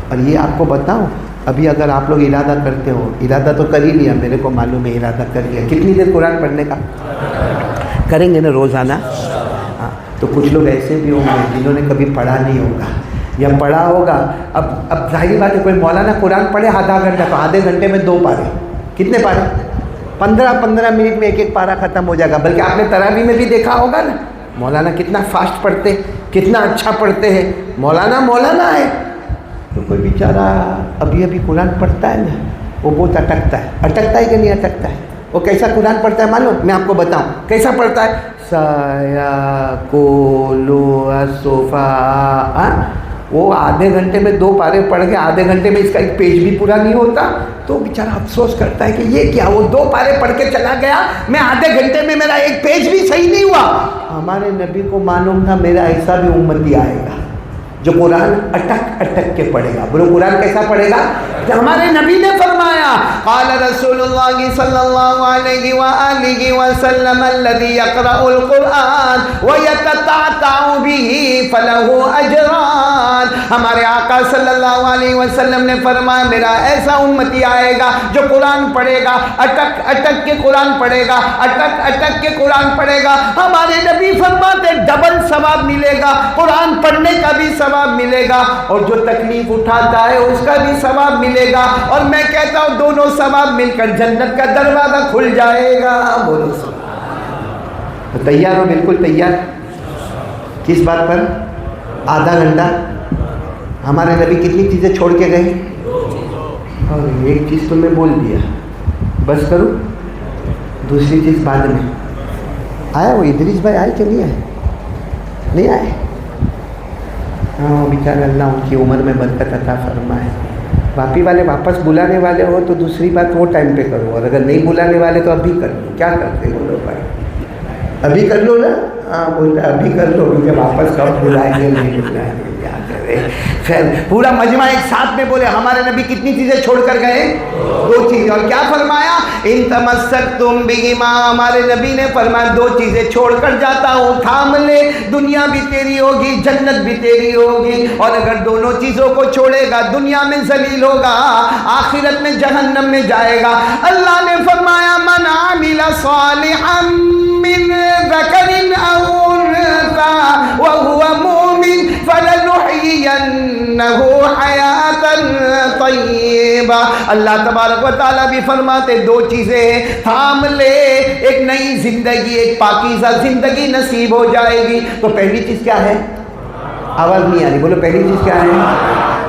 [SPEAKER 1] اور یہ آپ کو بتاؤں، ابھی اگر آپ لوگ ارادہ کرتے ہو، ارادہ تو کر ہی لیا، میرے کو معلوم ہے ارادہ کر لیا، کتنی دیر قرآن پڑھنے کا کریں گے نا روزانہ؟ ہاں، تو کچھ لوگ ایسے بھی ہوں گے جنہوں نے کبھی پڑھا نہیں ہوگا یا پڑھا ہوگا۔ اب ظاہری بات ہے، کوئی مولانا قرآن پڑھے آدھا گھنٹہ تو آدھے گھنٹے میں 2 پارے، کتنے پارے؟ 15 منٹ میں ایک پارا ختم ہو جائے گا۔ بلکہ آپ نے تراویح میں بھی دیکھا ہوگا نا، مولانا کتنا فاسٹ پڑھتے، کتنا اچھا پڑھتے ہیں، مولانا ہے، تو کوئی بیچارہ ابھی قرآن پڑھتا ہے نا، وہ بہت اٹکتا ہے کہ نہیں اٹکتا ہے؟ وہ کیسا قرآن پڑھتا ہے معلوم؟ میں آپ کو بتاؤں کیسا پڑھتا ہے. سایقولو السفہاء، وہ آدھے گھنٹے میں 2 پارے پڑھ کے آدھے گھنٹے میں اس کا ایک پیج بھی پورا نہیں ہوتا. تو بیچارہ افسوس کرتا ہے کہ یہ کیا، وہ 2 پارے پڑھ کے چلا گیا، میں آدھے گھنٹے میں میرا ایک پیج بھی صحیح نہیں ہوا. ہمارے نبی کو معلوم تھا میرا ایسا بھی امتی آئے گا جو قرآن اٹک کے پڑھے گا. بولو قرآن کیسا پڑھے گا؟ ہمارے نبی نے فرمایا قال رسول اللہ صلی اللہ علیہ وآلہ وسلم الذي يقرأ القرآن ويتتعتع به فله اجران. ہمارے آقا صلی اللہ علیہ وسلم نے فرمایا میرا ایسا امتی آئے گا جو قرآن پڑھے گا، اٹک کے قرآن پڑھے گا، اٹک کے قرآن پڑھے گا. ہمارے نبی فرماتے ڈبل ثواب ملے گا، قرآن پڑھنے کا بھی ثواب ملے گا اور جو تکلیف اٹھاتا ہے اس کا بھی ثواب ملے گا. اور میں کہتا ہوں دونوں ثواب مل کر جنت کا دروازہ کھل جائے گا. بولو تو تیار ہو؟ بالکل تیار. کس بات پر؟ آدھا گھنٹہ. ہمارے نبی کتنی چیزیں چھوڑ کے گئے؟ اور ایک چیز تو میں بول دیا، بس کروں، دوسری چیز بعد میں. آیا وہ ادریس بھائی آئے کہ نہیں آئے؟ نہیں آئے. ہاں بیچارے اللہ ان کی عمر میں برکت عطا فرمائے. باپی والے واپس بلانے والے ہو تو دوسری بات وہ ٹائم پہ کرو، اور اگر نہیں بلانے والے تو ابھی کر لو. کیا کرتے بولو بھائی؟ ابھی کر لو نا. ہاں بولتا ابھی کر لو کیونکہ واپس کب بلائیں گے نہیں بلائیں گے. کیا کرے؟ خیر پورا مجمع ایک ساتھ میں بولے ہمارے نبی کتنی چیزیں چھوڑ کر گئے؟ 2 چیزیں. اور کیا فرمایا؟ ان تمسکتم بہما. ہمارے نبی نے فرمایا 2 چیزیں چھوڑ کر جاتا ہوں، تھام لے، دنیا بھی تیری ہوگی جنت بھی تیری ہوگی. اور اگر دونوں چیزوں کو چھوڑے گا دنیا میں ذلیل ہوگا، آخرت میں جہنم میں جائے گا. اللہ نے فرمایا من عمل صالحا من ذکر او انثى وهو مؤمن فلنحيينه حیاة طیبہ. اللہ تبارک و تعالیٰ بھی فرماتے 2 چیزیں تھام لے، ایک نئی زندگی، ایک پاکیزہ زندگی نصیب ہو جائے گی. تو پہلی چیز کیا ہے؟ آواز نہیں آ رہی، بولو پہلی چیز کیا ہے؟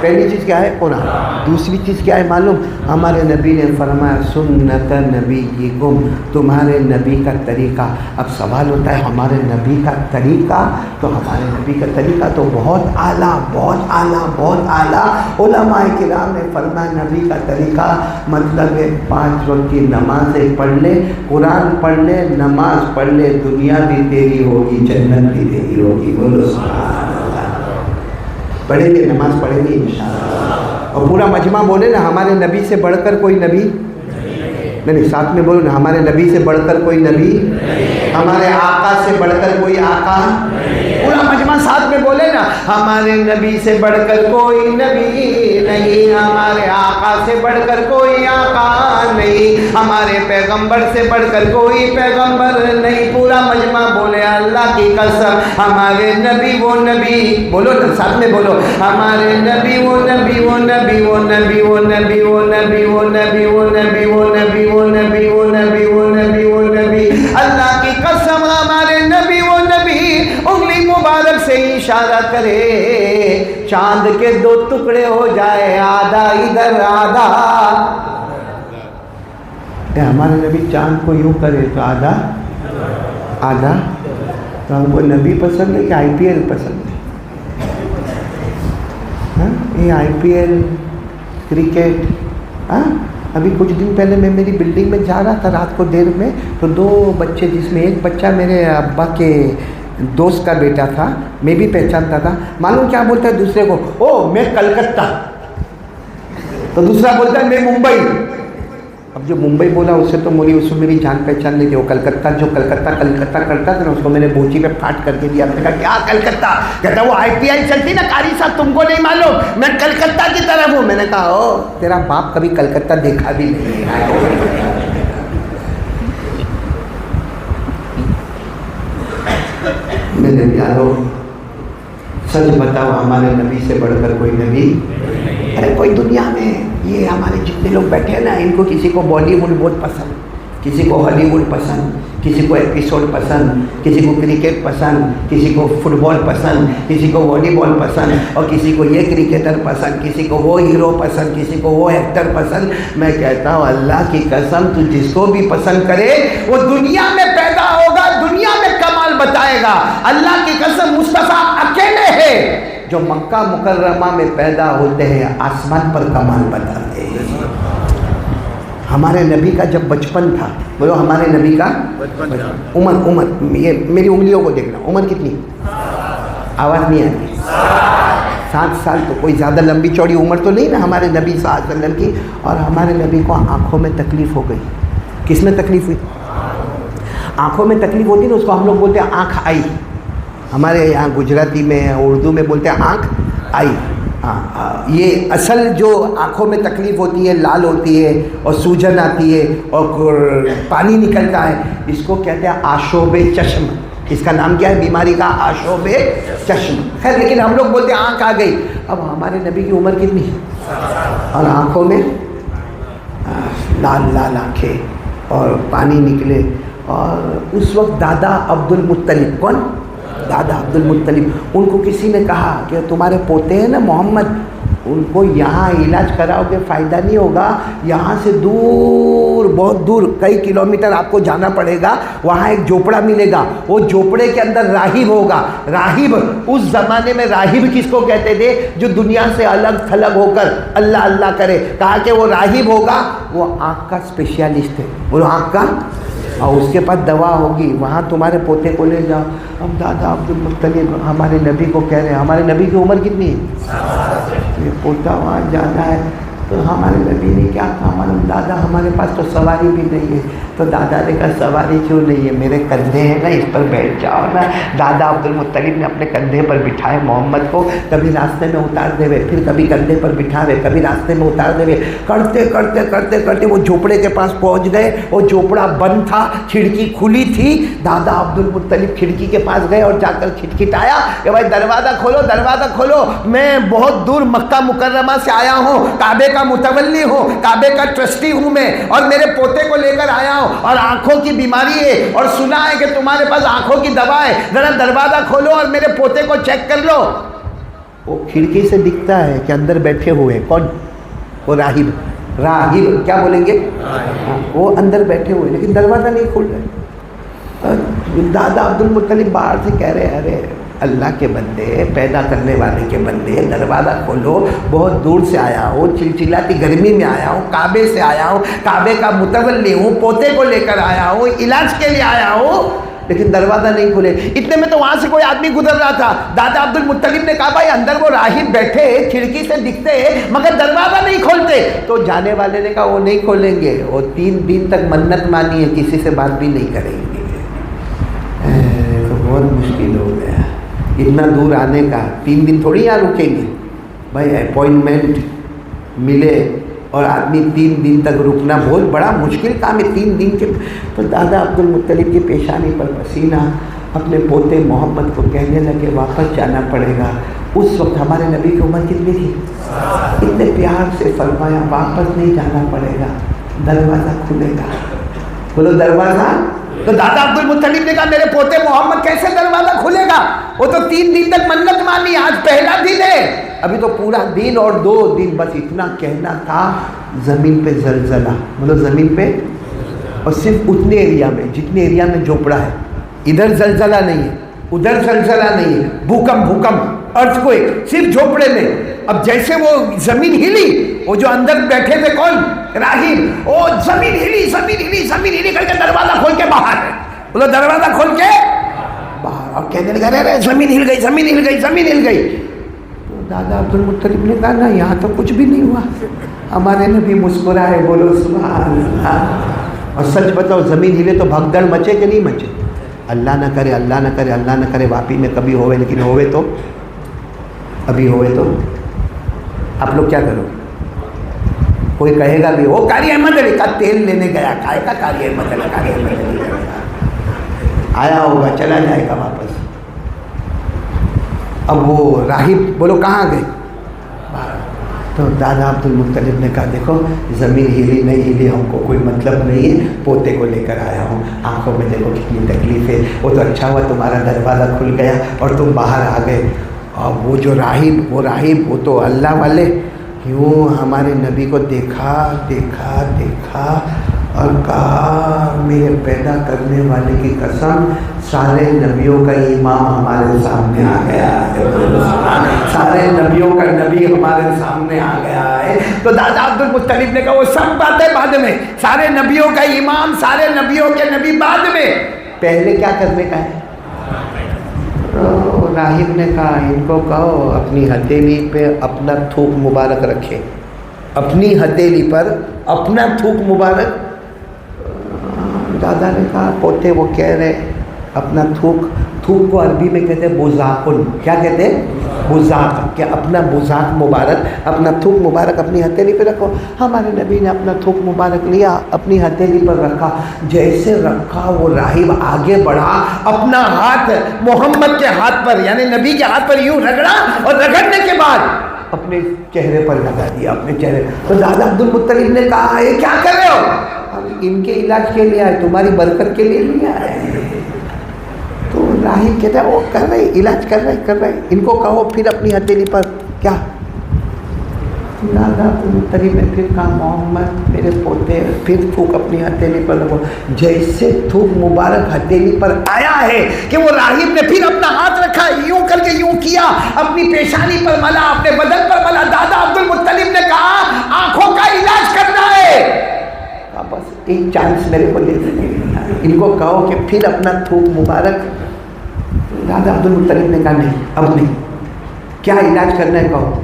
[SPEAKER 1] پہلی چیز کیا ہے؟ قرآن. دوسری چیز کیا ہے معلوم؟ ہمارے نبی نے فرمایا سنت نبیکم، تمہارے نبی کا طریقہ. اب سوال ہوتا ہے ہمارے نبی کا طریقہ، تو ہمارے نبی کا طریقہ تو بہت اعلیٰ، بہت اعلیٰ، بہت اعلیٰ. علماء کرام نے فرمایا نبی کا طریقہ مطلب ہے 5 وقت کی نمازیں پڑھ لے، قرآن پڑھ لے، نماز پڑھ لے، دنیا بھی تیری ہوگی جنت بھی تیری ہوگی. بولو سبحان اللہ. پڑھیں گے، نماز پڑھیں گے انشاءاللہ. اور پورا مجمع بولے نا ہمارے نبی سے بڑھ کر کوئی نبی نہیں. ساتھ میں بولو نا ہمارے نبی سے بڑھ کر کوئی نبی، ہمارے آقا سے بڑھ کر کوئی آقا. پورا مجمع ساتھ میں بولے نا ہمارے نبی سے بڑھ کر کوئی نبی نہیں، ہمارے آقا سے بڑھ کر کوئی آقا نہیں، ہمارے پیغمبر سے بڑھ کر کوئی پیغمبر نہیں. پورا مجمع بولے اللہ کی قسم ہمارے نبی وہ نبی. بولو نا ساتھ میں بولو ہمارے نبی وہ نبی، وہ نبی، وہ نبی، وہ نبی، وہ نبی، وہ نبی، وہ نبی، وہ نبی، وہ نبی، وہ نبی، وہ نبی، وہ نبی. اللہ کی قسم ہمارے نبی وہ نبی. انگلی مبارک سے اشارہ کرے چاند کے 2 ٹکڑے ہو جائے، آدھا ادھر آدھا. ہمارے نبی چاند کو یوں کرے تو آدھا آدھا. تو ہم کو نبی پسند ہے کہ IPL پسند ہے؟ یہ IPL کرکٹ. ابھی کچھ دن پہلے میں میری بلڈنگ میں جا رہا تھا رات کو دیر میں، تو 2 بچے، جس میں ایک بچہ میرے ابا کے دوست کا بیٹا تھا، میں بھی پہچانتا تھا. معلوم کیا بولتا ہے دوسرے کو؟ او میں کلکتہ. تو دوسرا بولتا ہے میں ممبئی. اب جو ممبئی بولا اس سے تو مولی اس میں میری جان پہچان نہیں تھی. وہ کلکتہ جو کلکتہ کرتا تھا نا، اس کو میں نے بوچی پہ پھاٹ کر کے دیا. میں نے کہا کیا کلکتہ؟ کہتا وہ IPL چلتی نا قاری صاحب، تم کو نہیں معلوم، میں کلکتہ کی طرف ہوں. میں نے کہا او تیرا باپ کبھی کلکتہ دیکھا بھی نہیں ہے. میرے پیارو سچ بتاؤ ہمارے نبی سے بڑھ کر کوئی نبی؟ ارے کوئی دنیا میں یہ ہمارے جتنے لوگ بیٹھے ہیں نا، ان کو کسی کو بالی ووڈ بہت پسند. کسی کو ہالی ووڈ پسند، کسی کو ایپیسوڈ پسند، کسی کو کرکٹ پسند، کسی کو فٹ بال پسند، کسی کو والی بال پسند، اور کسی کو یہ کرکٹر پسند، کسی کو وہ ہیرو پسند، کسی کو وہ ایکٹر پسند۔ میں کہتا ہوں اللہ کی قسم تو جس کو بھی پسند کرے وہ دنیا میں پیدا ہوگا، دنیا میں کمال بتائے گا۔ اللہ کی قسم مصطفیٰ اکیلے ہیں جو مکہ مکرمہ میں پیدا ہوتے ہیں، آسمان پر کمال بتاتے ہیں۔ ہمارے نبی کا جب بچپن تھا، بولو ہمارے نبی کا عمر یہ میری انگلیوں کو دیکھنا، عمر کتنی؟ آواز نہیں آتی؟ 7 سال۔ تو کوئی زیادہ لمبی چوڑی عمر تو نہیں نا ہمارے نبی صلی اللہ علیہ وسلم کی۔ اور ہمارے نبی کو آنکھوں میں تکلیف ہو گئی۔ کس میں تکلیف ہوئی؟ آنکھوں میں تکلیف ہوتی نا، اس کو ہم لوگ بولتے ہیں آنکھ آئی۔ ہمارے یہاں گجراتی میں اردو میں بولتے ہیں آنکھ آئی۔ یہ اصل جو آنکھوں میں تکلیف ہوتی ہے، لال ہوتی ہے اور سوجن آتی ہے اور پانی نکلتا ہے، اس کو کہتے ہیں آشوب چشم۔ اس کا نام کیا ہے بیماری کا؟ آشوب چشم۔ خیر لیکن ہم لوگ بولتے ہیں آنکھ آ گئی۔ اب ہمارے نبی کی عمر کتنی اور آنکھوں میں لال لال آنکھیں اور پانی نکلے۔ اور اس وقت دادا عبد المطلب، کون؟ دادا عبد المطلب، ان کو کسی نے کہا کہ تمہارے پوتے ہیں نا محمد، ان کو یہاں علاج کراؤ گے فائدہ نہیں ہوگا، یہاں سے دور بہت دور کئی کلومیٹر آپ کو جانا پڑے گا، وہاں ایک جھوپڑا ملے گا، وہ جھوپڑے کے اندر راہب ہوگا۔ راہب اس زمانے میں راہب کس کو کہتے تھے؟ جو دنیا سے الگ تھلگ ہو کر اللہ اللہ کرے۔ کہا کہ وہ راہب ہوگا، وہ آنکھ کا اسپیشلسٹ ہے، وہ آنکھ کا، اور اس کے پاس دوا ہوگی، وہاں تمہارے پوتے کو لے جاؤ۔ اب دادا عبد المطلب ہمارے نبی کو کہہ رہے ہیں، ہمارے نبی کی عمر کتنی ہے؟ یہ پوتا وہاں جانا ہے۔ تو ہمارے نبی نے کیا کہا؟ معلوم دادا ہمارے پاس تو سواری بھی نہیں ہے۔ تو دادا نے کہا سواری کیوں نہیں ہے؟ میرے کندھے ہیں نا، اس پر بیٹھ جاؤ نا۔ دادا عبد المطلب نے اپنے کندھے پر بٹھائے محمد کو، کبھی راستے میں اتار دے ہوئے، پھر کبھی کندھے پر بٹھاوے، کبھی راستے میں اتار دے ہوئے، کرتے کرتے کرتے کرتے وہ جھوپڑے کے پاس پہنچ گئے۔ وہ جھوپڑا بند تھا، کھڑکی کھلی تھی۔ دادا عبد المطلب کھڑکی کے پاس گئے اور جا کر کھٹکھٹایا کہ بھائی دروازہ کھولو، دروازہ کھولو، میں بہت دور مکہ مکرمہ سے آیا ہوں، کعبے کا متولی ہوں، کعبے کا ٹرسٹی ہوں میں، اور میرے پوتے کو لے کر آیا ہوں، اور آنکھوں کی بیماری ہے، اور سنا ہے کہ تمہارے پاس آنکھوں کی دوا ہے، ذرا دروازہ کھولو اور میرے پوتے کو چیک کر لو۔ وہ کھڑکی سے دکھتا ہے کہ اندر بیٹھے ہوئے کون؟ وہ راہب۔ راہب کیا بولیں گے؟ وہ اندر بیٹھے ہوئے لیکن دروازہ نہیں کھول رہے۔ دادا عبد المطلب باہر سے کہہ رہے ارے اللہ کے بندے، پیدا کرنے والے کے بندے، دروازہ کھولو، بہت دور سے آیا ہوں، چلچلاتی گرمی میں آیا ہوں، کعبے سے آیا ہوں، کعبے کا متولی ہوں، پوتے کو لے کر آیا ہوں، علاج کے لیے آیا ہوں، لیکن دروازہ نہیں کھلے۔ اتنے میں تو وہاں سے کوئی آدمی گزر رہا تھا۔ دادا عبد المطلب نے کہا بھائی اندر وہ راہب بیٹھے، کھڑکی سے دکھتے مگر دروازہ نہیں کھولتے۔ تو جانے والے نے کہا وہ نہیں کھولیں گے، وہ 3 دن تک منت مانی ہے، کسی سے بات بھی نہیں کریں گے۔ تو بہت مشکل ہو گیا اتنا دور آنے کا، 3 دن تھوڑی یہاں رکیں گے بھائی، اپوائنٹمنٹ ملے اور آدمی 3 دن تک رکنا بہت بڑا مشکل کام ہے، 3 دن کے۔ تو دادا عبد المطلب کی پیشانی پر پسینہ، اپنے پوتے محمد کو کہنے لگے واپس جانا پڑے گا۔ اس وقت ہمارے نبی کی عمر کتنی تھی؟ اتنے پیار سے فرمایا واپس نہیں جانا پڑے گا، دروازہ کھلے گا۔ بولو دروازہ۔ تو دادا عبد المطلب نے کہا میرے پوتے محمد کیسے دروازہ کھلے گا؟ وہ تو 3 دن تک منت مانی، آج پہلا دن ہے، ابھی تو پورا دن اور 2 دن، بس اتنا کہنا تھا۔ زمین پہ زلزلہ، مطلب زمین پہ، اور صرف اتنے ایریا میں جتنے ایریا میں جھوپڑا ہے، ادھر زلزلہ نہیں ہے، ادھر زلزلہ نہیں ہے، بھوکمپ ارتھکویک صرف جھوپڑے میں۔ اب جیسے وہ زمین ہلی، وہ جو اندر بیٹھے تھے کون؟ راہب، وہ زمین ہلی زمین ہلی زمین ہلی کر کے دروازہ کھول کے باہر ہے، بولو دروازہ کھول کے باہر، اور کہنے لگا رہے زمین ہل گئی زمین ہل گئی زمین ہل گئی۔ تو دادا عبد المطلب نے کہا نا یہاں تو کچھ بھی نہیں ہوا، ہمارے نبی مسکرائے، بولو سبحان اللہ۔ اور سچ بتاؤ زمین ہلے تو بھگدڑ مچے کہ نہیں مچے؟ اللہ نہ کرے اللہ نہ کرے اللہ نہ کرے واپی میں کبھی ہوئے، لیکن ہوئے تو ابھی ہوئے تو آپ لوگ کیا کرو؟ کوئی کہے گا بھی وہ قاری احمد علی کا تیل لینے گیا، کائے کا قاری احمد علی، قاری احمد علی آیا ہوگا چلا جائے گا واپس۔ اب وہ راہب بولو کہاں گئے؟ تو دادا عبد المطلب نے کہا دیکھو زمین ہلی نہیں ہلی ہم کو کوئی مطلب نہیں ہے، پوتے کو لے کر آیا ہوں، آنکھوں میں دیکھو کتنی تکلیف ہے، وہ تو اچھا ہوا تمہارا دروازہ کھل گیا اور تم باہر آ گئے۔ اور وہ جو راہب وہ تو اللہ والے، یوں ہمارے نبی کو دیکھا اور کہا میرے پیدا کرنے والے کی قسم، سارے نبیوں کا امام ہمارے سامنے آ گیا ہے، سارے نبیوں کا نبی ہمارے سامنے آ گیا ہے۔ تو دادا عبد المطلب نے کہا وہ سب باتیں بعد میں، سارے نبیوں کا امام، سارے نبیوں کے نبی بعد میں، پہلے کیا کرنے کا ہے؟ تو راہب نے کہا ان کو کہو اپنی ہتھیلی پہ اپنا تھوک مبارک رکھے، اپنی ہتھیلی پر اپنا تھوک مبارک۔ دادا نے کہا پوتے وہ کہہ رہے اپنا تھوک کو عربی میں کہتے ہیں بزاقن، کیا کہتے ہیں؟ بزاق، کہ اپنا بزاق مبارک، اپنا تھوک مبارک اپنی ہتھیلی پہ رکھو۔ ہمارے نبی نے اپنا تھوک مبارک لیا، اپنی ہتھیلی پر رکھا، جیسے رکھا وہ راہب آگے بڑھا، اپنا ہاتھ محمد کے ہاتھ پر یعنی نبی کے ہاتھ پر یوں رگڑا اور رگڑنے کے بعد اپنے چہرے پر لگا دیا، اپنے چہرے۔ تو دادا عبد المطلب نے کہا یہ کیا کر رہے ہو؟ ان کے علاج کے لیے آئے، تمہاری برکت کے لیے نہیں آئے۔ تو راہب کہتا ہے وہ کر رہے علاج کر رہے، ان کو کہو پھر اپنی ہتھیلی پر کیا؟ دادا عبد المطلب نے پھر کہا محمد میرے پوتے پھر تھوک اپنی ہتھیلی پر لگو۔ جیسے تھوک مبارک ہتھیلی پر آیا ہے کہ وہ راہب نے پھر اپنا ہاتھ رکھا، یوں کر کے یوں کیا، اپنی پیشانی پر ملا، اپنے بدن پر ملا۔ دادا عبد المطلب نے کہا آنکھوں کا علاج کرنا ہے، بس ایک چانس میرے کو دے دیں، ان کو کہو کہ پھر اپنا تھوک مبارک۔ دادا عبد المطلب نے کہا نہیں اب نہیں، کیا علاج کرنا ہے کہو۔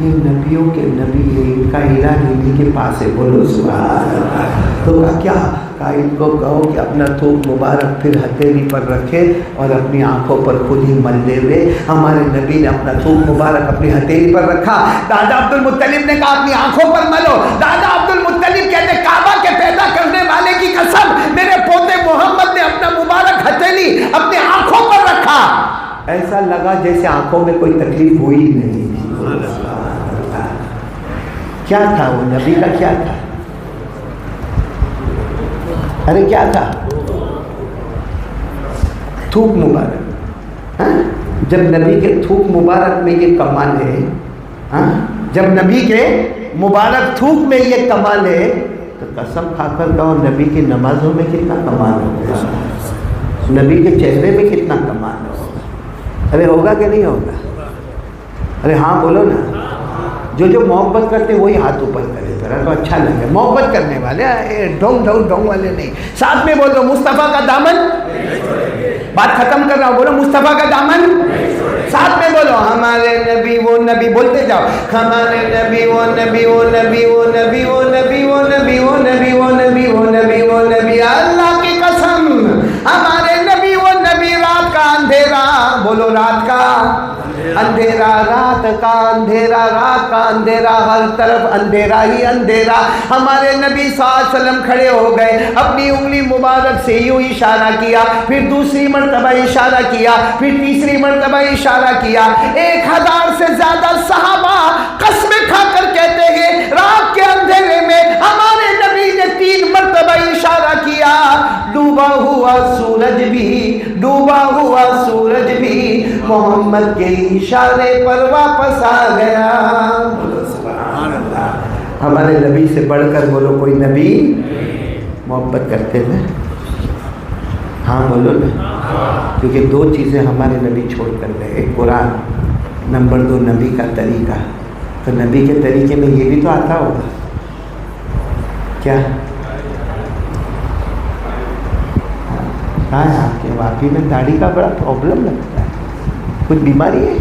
[SPEAKER 1] یہ نبیوں کے نبی ہے، ان کا علاج انہیں کے پاس ہے، بولو سبحان اللہ۔ تو کیا کہا ان کو کہو کہ اپنا تھوک مبارک پھر ہتھیلی پر رکھے اور اپنی آنکھوں پر خود ہی مل دے ہوئے۔ ہمارے نبی نے اپنا تھوک مبارک اپنی ہتھیلی پر رکھا، دادا عبد المطلب نے کہا اپنی آنکھوں پر ملو۔ دادا عبد المطلب کہتے کعبہ کے پیدا کرنے والے کی قسم میرے پوتے محمد نے اپنا مبارک ہتھیلی اپنی آنکھوں پر رکھا، ایسا لگا جیسے آنکھوں میں کوئی تکلیف ہوئی نہیں۔ کیا تھا وہ نبی کا؟ کیا تھا؟ ارے کیا تھا؟ تھوک مبارک۔ جب نبی کے تھوک مبارک میں یہ کمال ہے، جب نبی کے مبارک تھوک میں یہ کمال ہے تو قسم کھا کر کہو نبی کی نمازوں میں کتنا کمال ہوگا، نبی کے چہرے میں کتنا کمال ہوگا۔ ارے ہوگا کہ نہیں ہوگا؟ ارے ہاں بولو نا۔ جو محبت کرتے وہی ہاتھ اوپر کرے ذرا تو اچھا لگے۔ محبت کرنے والے ڈھونگ والے نہیں۔ ساتھ میں بولو مصطفیٰ کا دامن، بات ختم کر رہا ہوں، بولو مصطفیٰ کا دامن، ساتھ میں بولو ہمارے نبی وہ نبی، بولتے جاؤ ہمارے نبی وہ نبی وہ نبی وہ نبی وہ نبی وہ نبی وہ نبی وہ نبی وہ نبی وہ نبی۔ اللہ کی قسم ہمارے نبی وہ نبی، رات کا اندھیرا، بولو رات کا اندھیرا، رات کا اندھیرا، رات کا اندھیرا، ہر طرف اندھیرا ہی اندھیرا۔ ہمارے نبی صلی اللہ علیہ وسلم کھڑے ہو گئے، اپنی انگلی مبارک سے یوں اشارہ کیا، پھر دوسری مرتبہ اشارہ کیا، پھر تیسری مرتبہ اشارہ کیا۔ 1000 سے زیادہ صحابہ قسمیں کھا کر کہتے ہیں رات کے اندھیرے میں ہمارے نبی نے 3 مرتبہ اشارہ کیا۔ ڈوبا ہوا سورج بھی محمد کے اشارے پر واپس آ گیا۔ سبحان اللہ۔ ہمارے نبی سے بڑھ کر بولو کوئی نبی؟ محبت کرتے ہیں؟ ہاں بولو نا، کیونکہ 2 چیزیں ہمارے نبی چھوڑ کر گئے، ایک قرآن، نمبر 2 نبی کا طریقہ۔ تو نبی کے طریقے میں یہ بھی تو آتا ہوگا کیا؟ ہاں آپ کے واقعی میں داڑھی کا بڑا پرابلم لگتا ہے، کچھ بیماری ہے؟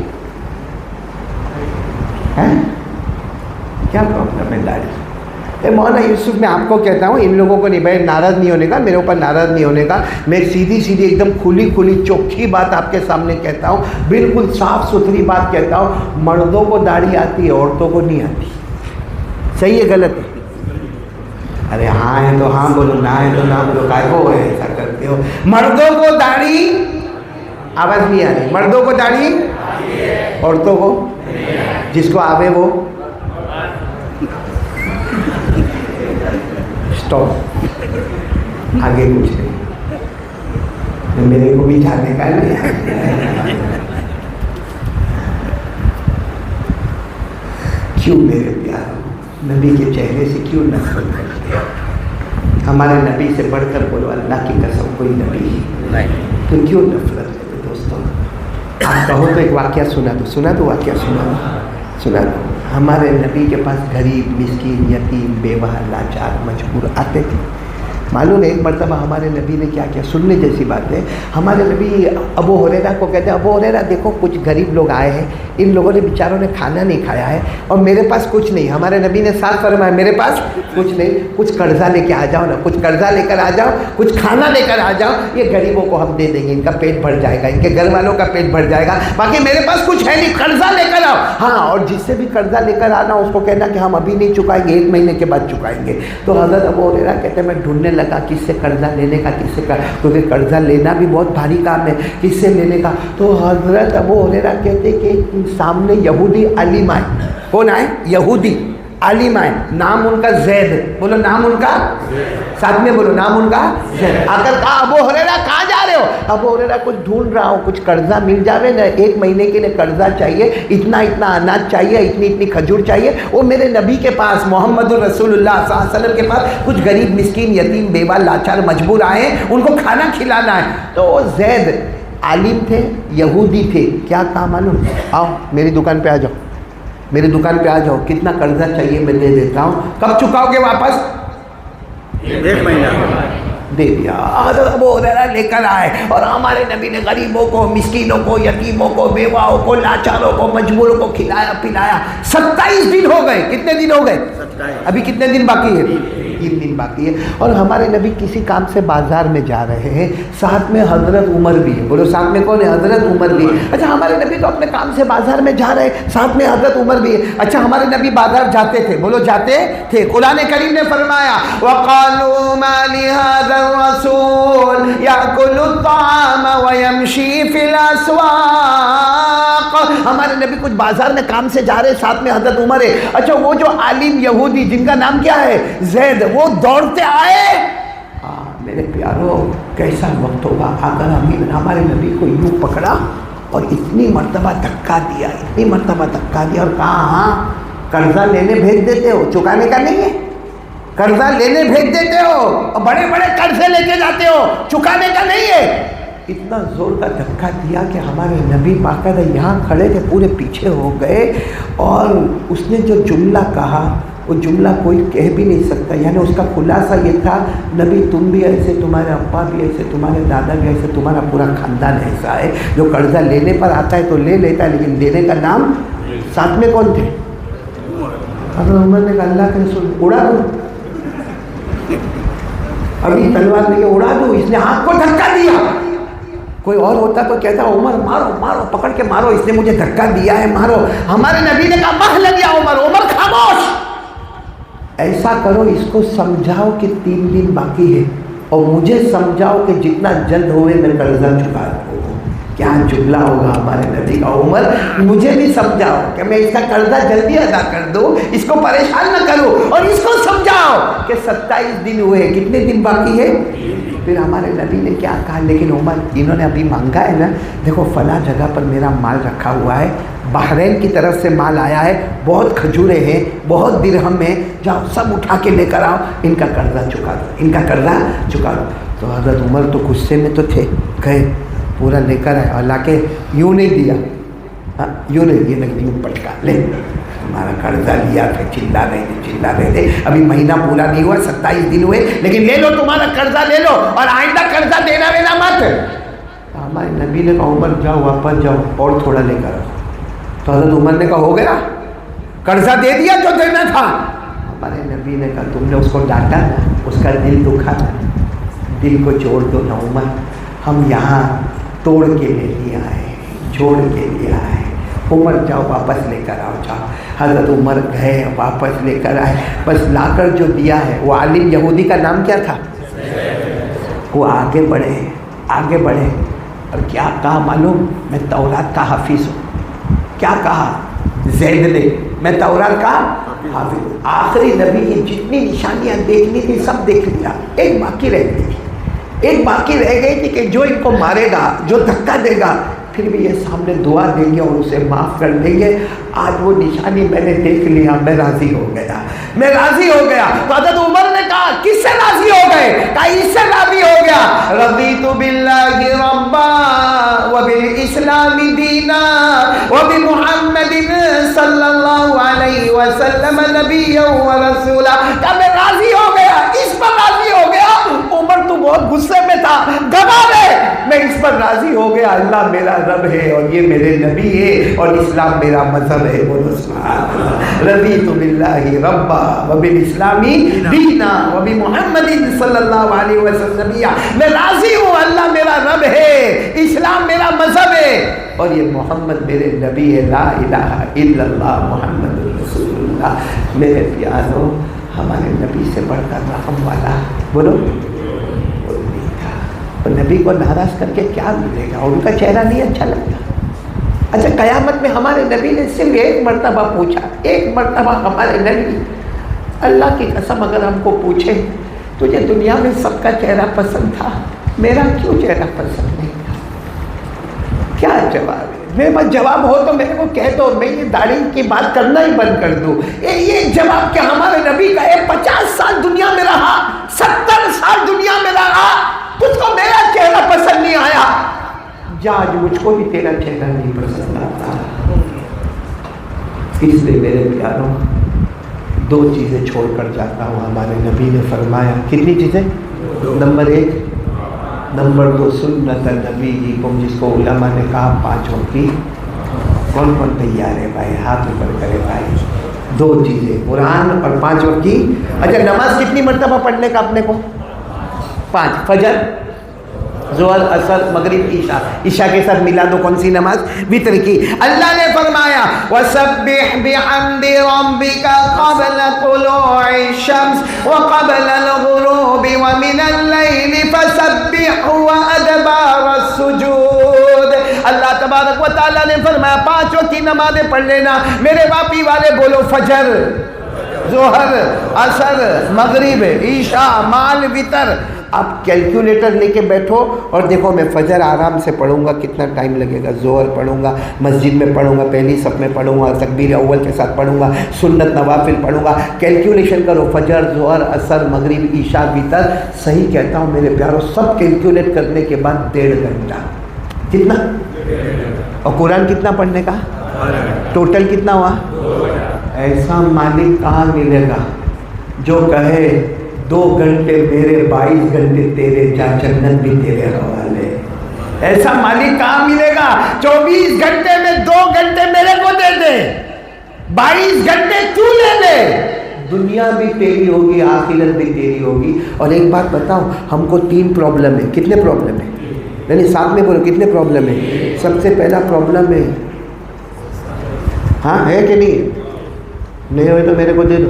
[SPEAKER 1] کیا پرابلم ہے داڑھی؟ مولانا یوسف میں آپ کو کہتا ہوں، ان لوگوں کو نہیں، بھائی ناراض نہیں ہونے کا، میرے اوپر ناراض نہیں ہونے کا، میں سیدھی ایک دم کھلی چوکھی بات آپ کے سامنے کہتا ہوں، بالکل صاف ستھری بات کہتا ہوں۔ مردوں کو داڑھی آتی ہے، عورتوں کو نہیں آتی، صحیح ہے غلط ہے؟ ارے ہاں ہے تو ہاں بولو، نہ ہے تو نہ بولو، کائے کو ایسا کرتے ہو؟ مردوں کو داڑھی، آواز نہیں آ رہی، مردوں کو داڑھی، عورتوں کو جس کو آوے وہ اسٹاپ، آگے کچھ نہیں، میرے کو بھی جانے کا نہیں۔ کیوں میرے پیاروں نبی کے چہرے سے کیوں نفرت کرتے ہیں؟ ہمارے نبی سے بڑھ کر بولو اللہ کی قسم کوئی نبی نہیں، تو کیوں نفرت کرتے دوستوں؟ آپ کہو تو ایک واقعہ سنا دو واقعہ سنا دو۔ ہمارے نبی کے پاس غریب، مسکین، یتیم، بیوہ، لاچار، مجبور آتے تھے۔ معلوم ہے ایک مرتبہ ہمارے نبی نے کیا کیا، سننے جیسی بات ہے۔ ہمارے نبی ابو ہریرہ کو کہتے ہیں ابو ہریرہ دیکھو کچھ غریب لوگ آئے ہیں، ان لوگوں نے بیچاروں نے کھانا نہیں کھایا ہے اور میرے پاس کچھ نہیں۔ ہمارے نبی نے صاف فرمایا میرے پاس کچھ نہیں، کچھ قرضہ لے کے آ جاؤ نا، کچھ قرضہ لے کر آ جاؤ، کچھ کھانا لے کر آ جاؤ، یہ غریبوں کو ہم دے دیں گے، ان کا پیٹ بھر جائے گا، ان کے گھر والوں کا پیٹ بھر جائے گا، باقی میرے پاس کچھ ہے نہیں، قرضہ لے کر آؤ۔ ہاں، اور جس سے بھی قرضہ لے کر آنا اس کو کہنا کہ ہم ابھی نہیں چکائیں گے، 1 مہینے کے بعد چکائیں گے۔ تو حضرت ابو ہریرہ کہتے ہیں میں ڈھونڈنے لگا کس سے قرضہ لینے کا، کس سے کیونکہ قرضہ لینا بھی بہت بھاری کام ہے، کس سے لینے کا۔ تو حضرت ابو ہریرہ کہتے کہ سامنے یہودی عالم آئے۔ کون آئے؟ یہودی عالم آئے، نام ان کا زید، بولو نام ان کا، ساتھ میں بولو نام ان کا زید۔ آ کر کہا ابو ہریرہ کہاں جا رہے ہو؟ ابو ہریرہ کچھ ڈھونڈ رہا ہوں، کچھ قرضہ مل جاوے نا، 1 مہینے کے لیے قرضہ چاہیے، اتنا اناج چاہیے، اتنی کھجور چاہیے۔ وہ میرے نبی کے پاس محمد الرسول اللہ صلی اللہ علیہ وسلم کے پاس کچھ غریب، مسکین، یتیم، بیوہ، لاچار، مجبور آئے ہیں، ان کو کھانا کھلانا ہے۔ تو وہ زید عالم تھے، یہودی تھے، کیا کہا معلوم؟ آؤ میری دکان پہ آ جاؤ، میری دکان پہ آ جاؤ، کتنا قرضہ چاہیے میں دے دیتا ہوں، کب چکاؤ گے واپس؟
[SPEAKER 2] 1 مہینہ
[SPEAKER 1] دے دیا۔ حضرت ابو ہریرہ لے کر آئے اور ہمارے نبی نے غریبوں کو، مسکینوں کو، یتیموں کو، بیواؤں کو، لاچاروں کو، مجبوروں کو کھلایا پلایا۔ 27 دن ہو گئے۔ کتنے دن ہو گئے؟
[SPEAKER 2] 27۔
[SPEAKER 1] ابھی کتنے دن باقی ہے؟ 3 دن باقی ہے۔ اور ہمارے نبی کسی کام سے بازار میں جا رہے ہیں، ساتھ میں حضرت عمر بھی ہے، بولو ساتھ میں کون ہے؟ حضرت عمر بھی ہے۔ اچھا ہمارے نبی تو اپنے کام سے بازار میں جا رہے ہیں، ساتھ میں حضرت عمر بھی ہے۔ اچھا ہمارے نبی بازار جاتے تھے، بولو جاتے تھے۔ قرآن کریم نے فرمایا وَقَالُوا مَا لِهَذَا الرَّسُولِ يَأْكُلُ الطَّعَامَ وَيَمْشِي فِي الْأَسْوَاقِ۔ ہمارے نبی کچھ بازار میں کام سے جا رہے، ساتھ میں حضرت عمر ہے۔ اچھا وہ جو عالم یہودی جن کا نام کیا ہے؟ زید، وہ دوڑتے آئے۔ میرے پیاروں کیسا وقت ہوگا، اگر ہمارے نبی کو یوں پکڑا اور اتنی مرتبہ دھکا دیا، اتنی مرتبہ دھکا دیا اور کہا ہاں قرضہ لینے بھیج دیتے ہو، چکانے کا نہیں ہے، قرضہ لینے بھیج دیتے ہو اور بڑے بڑے قرضے لے کے جاتے ہو، چکانے کا نہیں ہے۔ اتنا زور کا دھکا دیا کہ ہمارے نبی باقاعدہ یہاں کھڑے تھے، پورے پیچھے ہو گئے، اور اس نے جو جملہ کہا وہ جملہ کوئی کہہ بھی نہیں سکتا، یعنی اس کا خلاصہ یہ تھا نبی تم بھی ایسے، تمہارے ابا بھی ایسے، تمہارے دادا بھی ایسے، تمہارا پورا خاندان ایسا ہے جو قرضہ لینے پر آتا ہے تو لے لیتا ہے لیکن دینے کا نام۔ ساتھ میں کون تھے؟ حضرت عمر نے کہا اللہ کے رسول اڑا دو، ابھی تلوار لے کے اڑا دو، اس نے ہاتھ کو دھکا دیا۔ کوئی اور ہوتا تو کہتا عمر مارو مارو، پکڑ کے مارو، اس نے مجھے دھکا دیا ہے، مارو۔ ہمارے نبی نے کہا مح لگ گیا عمر، عمر خاموش، ایسا کرو اس کو سمجھاؤ کہ 3 دن باقی ہے اور مجھے سمجھاؤ کہ جتنا جلد ہوئے میں قرضہ چکا دوں۔ کیا جملہ ہوگا ہمارے نبی کا، عمر مجھے بھی سمجھاؤ کہ میں اس کا قرضہ جلدی ادا کر دوں، اس کو پریشان نہ کروں، اور اس کو سمجھاؤ کہ 27 دن ہوئے، کتنے دن باقی ہے؟ پھر ہمارے نبی نے کیا کہا لیکن عمر انہوں نے ابھی مانگا ہے نا، دیکھو فلاں جگہ پر میرا مال رکھا ہوا ہے، بحرین کی طرف سے مال آیا ہے، بہت کھجورے ہیں، بہت درہم ہیں، جاؤ سب اٹھا کے لے کر آؤ، ان کا قرضہ چکا دو، ان کا قرضہ چکا دو۔ تو حضرت عمر تو غصے میں تو تھے، گئے پورا لے کر آئے، اور لا کے یوں نہیں دیا، یوں نہیں دیا لیکن یوں پٹکا، لے ہمارا قرضہ لیا تھا، چلا رہے تھے، ابھی مہینہ پورا نہیں ہوا، 27 دن ہوئے، لیکن لے لو تمہارا قرضہ لے لو اور آئندہ قرضہ دینا وینا مت۔ ہمارے نبی نے کہا عمر جاؤ واپس جاؤ اور تھوڑا لے کر آؤ۔ تو حضرت عمر نے کہا ہو گیا، قرضہ دے دیا جو دینا تھا۔ ہمارے نبی نے کہا تم نے اس کو ڈانٹا نا، اس کا دل دکھا نا، دل کو چھوڑ دو نا عمر، ہم یہاں توڑ کے لے لیا ہے، چھوڑ کے لیا ہے، عمر جاؤ واپس لے کر آؤ، جاؤ۔ حضرت عمر گئے واپس لے کر آئے، بس لا کر جو دیا ہے، وہ عالم یہودی کا نام کیا تھا؟ وہ آگے بڑھے اور کیا کہا معلوم؟ میں تورات کا حافظ ہوں، کیا کہا؟ زید نے، میں تورات کا حافظ ہوں۔ آخری نبی کی جتنی نشانیاں دیکھنی تھی سب دیکھ لیا، ایک باقی رہ گئی تھی، ایک باقی رہ گئی تھی کہ جو ان کو مارے گا، جو دھکا دے گا، پھر بھی یہ سامنے دعا دیں گے اور اسے معاف کر دیں گے۔ آج وہ نشانی میں نے دیکھ لیا، میں راضی ہو گیا، میں راضی ہو گیا۔ تو حضرت عمر نے کہا کس سے راضی ہو گئے؟ کہا اس سے راضی ہو گیا، رضیت باللہ ربا وبالاسلام دینا وبمحمد صلی اللہ علیہ وسلم نبیا ورسولا۔ کہا میں راضی ہو گیا، اس پر راضی ہو گیا۔ عمر تو بہت غصے میں تھا، گوا دے، میں اس پر راضی ہو گیا، اللہ میرا رب ہے اور یہ میرے نبی ہے اور اسلام میرا مذہب ہے۔ بولو سبحان اللہ۔ رضیت باللہ ربا وبالاسلام دینا وبمحمد صلی اللہ علیہ وسلم نبیا۔ میں راضی ہوں، اللہ میرا رب ہے، اسلام میرا مذہب ہے اور یہ محمد میرے نبی ہے، لا الہ الا اللہ محمد رسول اللہ۔ میرے پیارو، ہمارے نبی سے بڑھ کر رحم والا بولو اور نبی کو ناراض کر کے کیا ملے گا؟ ان کا چہرہ نہیں اچھا لگتا۔ اچھا قیامت میں ہمارے نبی نے صرف ایک مرتبہ پوچھا، ایک مرتبہ ہمارے نبی، اللہ کی قسم اگر ہم کو پوچھے تجھے دنیا میں سب کا چہرہ پسند تھا، میرا کیوں چہرہ پسند نہیں تھا؟ کیا جواب ہے؟ میرے پاس جواب ہو تو میرے کو کہہ دو، میں یہ داڑھی کی بات کرنا ہی بند کر دوں۔ یہ جواب کہ ہمارے نبی کا 50 سال دنیا میں رہا، 70 سال دنیا میں رہا، تجھ کو میرا چہرہ پسند نہیں آیا، جا آج مجھ کو بھی تیرا چہرہ نہیں پسند آتا۔ اس لیے میرے پیاروں، 2 چیزیں چھوڑ کر جاتا ہوں۔ ہمارے نبی نے فرمایا کتنی چیزیں؟ نمبر 1، نمبر 2 سنت نبی کو، جس کو علماء نے کہا 5 وقت کی۔ کون کون تیار ہے بھائی؟ ہاتھ اوپر کرے بھائی۔ 2 چیزیں، قرآن اور 5 وقت کی۔ اچھا نماز کتنی مرتبہ پڑھنے کا اپنے کو؟ 5، فجر، ظہر، عصر، مغرب، عشاء۔ عشاء کے ساتھ ملا دو کون سی نماز؟ وتر کی۔ اللہ نے فرمایا وَسَبِّحْ بِحَمْدِ رَبِّكَ قَبْلَ طُلُوعِ الشَّمْسِ وَقَبْلَ الْغُرُوبِ وَمِنَ اللَّيْلِ فَسَبِّحْهُ وَأَدْبَارَ السُّجُودِ۔ اللہ تبارک و تعالیٰ نے فرمایا 5 وقت کی نمازیں پڑھ لینا۔ میرے باپی والے بولو فجر، ظہر، عصر، مغرب، عشاء، مال، وتر۔ آپ کیلکولیٹر لے کے بیٹھو اور دیکھو میں فجر آرام سے پڑھوں گا، کتنا ٹائم لگے گا، ظہر پڑھوں گا مسجد میں پڑھوں گا، پہلی صف میں پڑھوں گا، تکبیر اول کے ساتھ پڑھوں گا، سنت نوافل پڑھوں گا۔ کیلکولیشن کرو، فجر، ظہر، عصر، مغرب، عشاء، وتر۔ صحیح کہتا ہوں میرے پیاروں، سب کیلکولیٹ کرنے کے بعد 1.5 گھنٹہ۔ کتنا؟ اور قرآن کتنا پڑھنے کا؟ ٹوٹل کتنا ہوا؟ ایسا مالک کہاں ملے گا جو کہے 2 گھنٹے میرے 22 گھنٹے تیرے، جا جنت بھی تیرے حوالے۔ ایسا مالک کہاں ملے گا؟ 24 گھنٹے میں 2 گھنٹے میرے کو دے دے، 22 گھنٹے کیوں لے لے؟ دنیا بھی تیری ہوگی، آخرت بھی تیری ہوگی۔ اور ایک بات بتاؤ، ہم کو 3 پرابلم ہے۔ کتنے پرابلم ہے؟ یعنی ساتھ میں بولو کتنے پرابلم ہے؟ سب سے پہلا پرابلم ہے، ہاں ہے کہ نہیں ہوئے تو میرے کو دے دو،